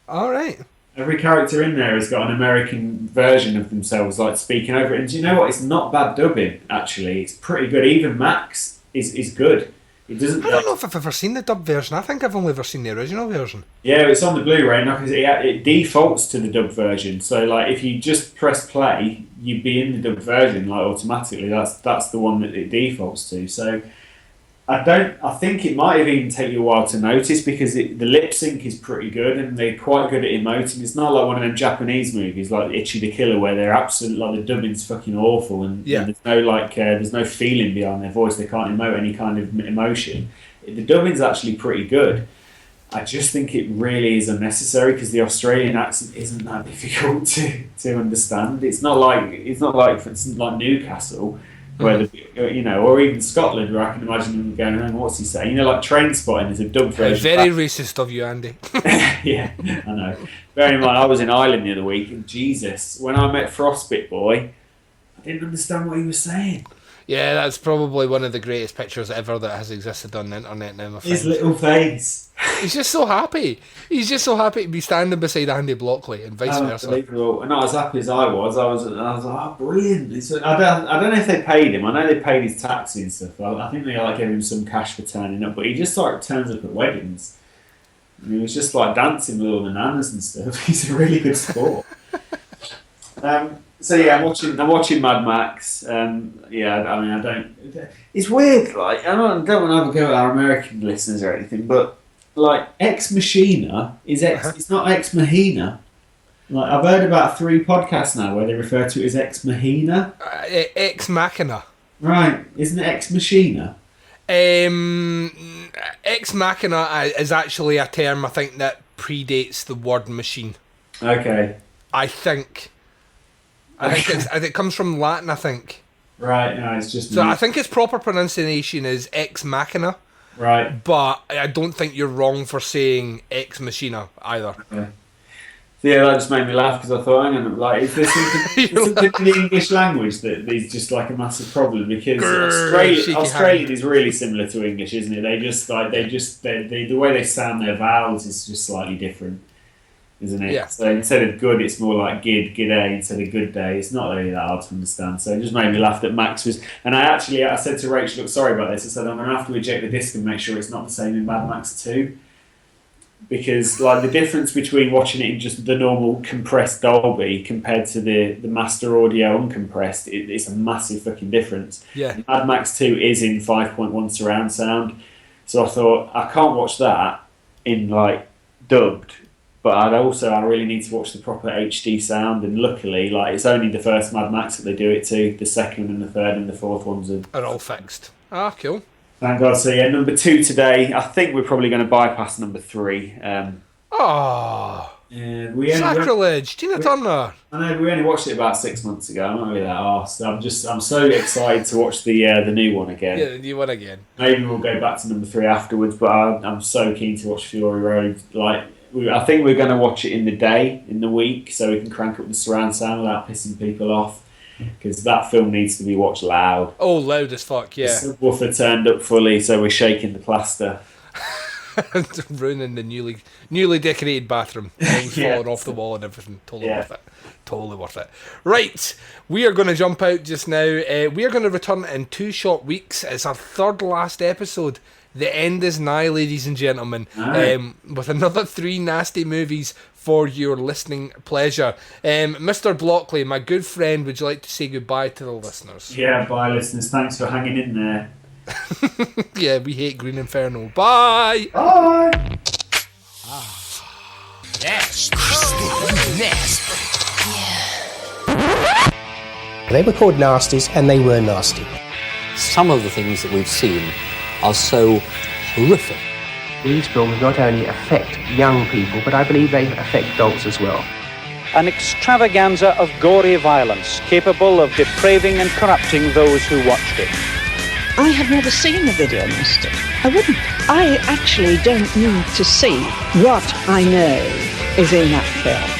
All right. Every character in there has got an American version of themselves, like speaking over it. And do you know what? It's not bad dubbing, actually. It's pretty good. Even Max is good. It doesn't. I don't know if I've ever seen the dub version. I think I've only ever seen the original version. Yeah, it's on the Blu-ray now because it defaults to the dub version. So, like, if you just press play, you'd be in the dub version, like, automatically. That's the one that it defaults to. So, I think it might have even taken you a while to notice because the lip sync is pretty good and they're quite good at emoting. It's not like one of them Japanese movies like Ichi the Killer where they're absolutely, like, the dubbing's fucking awful and there's no there's no feeling behind their voice. They can't emote any kind of emotion. The dubbing's actually pretty good. I just think it really is unnecessary because the Australian accent isn't that difficult to understand. It's not like for instance like Newcastle. Where or even Scotland, where I can imagine them going, "Oh, what's he saying?" Like Trainspotting is a dubbed version. Very racist of you, Andy. Yeah, I know. Bearing in mind, I was in Ireland the other week, and Jesus, when I met Frostbit Boy, I didn't understand what he was saying. Yeah, that's probably one of the greatest pictures ever that has existed on the internet now, my friend. His little face. He's just so happy. He's just so happy to be standing beside Andy Blockley and vice versa. And not as happy as I was. I was like, oh, brilliant. I don't know if they paid him. I know they paid his taxi and stuff. I think they gave him some cash for turning up. But he just turns up at weddings. And he was just gdancing with all the nanas and stuff. He's a really good sport. So yeah, I'm watching Mad Max. I don't. It's weird. I don't want to have a go at our American listeners or anything, but Ex Machina it's not Ex Machina. I've heard about 3 podcasts now where they refer to it as Ex Machina. Ex Machina. Right, isn't it Ex Machina? Ex Machina is actually a term I think that predates the word machine. Okay. I think it comes from Latin, I think. Right, no, it's just... So I think its proper pronunciation is Ex Machina. Right. But I don't think you're wrong for saying Ex Machina either. Okay. So yeah, that just made me laugh because I thought, hang on, is there something in the English language that is just a massive problem? Because Australian is really similar to English, isn't it? The way they sound their vowels is just slightly different. Isn't it? Yeah. So instead of good, it's more like g'day instead of good day. It's not really that hard to understand. So it just made me laugh that Max was... And I said to Rachel, look, sorry about this. I said, I'm going to have to eject the disc and make sure it's not the same in Mad Max 2. Because the difference between watching it in just the normal compressed Dolby compared to the master audio uncompressed, it's a massive fucking difference. Yeah. Mad Max 2 is in 5.1 surround sound. So I thought, I can't watch that in dubbed. But I really need to watch the proper HD sound, and luckily, it's only the first Mad Max that they do it to. The second and the third and the fourth ones are all fixed. Ah, cool. Thank God. So yeah, number 2 today. I think we're probably going to bypass number 3. Sacrilege! Tina Turner. I know we only watched it about 6 months ago. I'm not really that arsed. I'm so excited to watch the new one again. Yeah, the new one again. Maybe we'll go back to number 3 afterwards. But I'm so keen to watch Fury Road. I think we're going to watch it in the week, so we can crank up the surround sound without pissing people off. Because that film needs to be watched loud. Oh, loud as fuck, yeah. The subwoofer turned up fully, so we're shaking the plaster. Ruining the newly decorated bathroom. Falling off the wall and everything. Totally worth it. Totally worth it. Right, we are going to jump out just now. We are going to return in 2 short weeks. It's our 3rd last episode. The end is nigh, ladies and gentlemen, with another 3 nasty movies for your listening pleasure. Mr. Blockley, my good friend, would you like to say goodbye to the listeners? Yeah, bye, listeners. Thanks for hanging in there. Yeah, we hate Green Inferno. Bye! Bye! They were called Nasties, and they were nasty. Some of the things that we've seen are so horrific. These films not only affect young people, but I believe they affect adults as well. An extravaganza of gory violence, capable of depraving and corrupting those who watched it. I have never seen the Video Nasty. I wouldn't. I actually don't need to see what I know is in that film.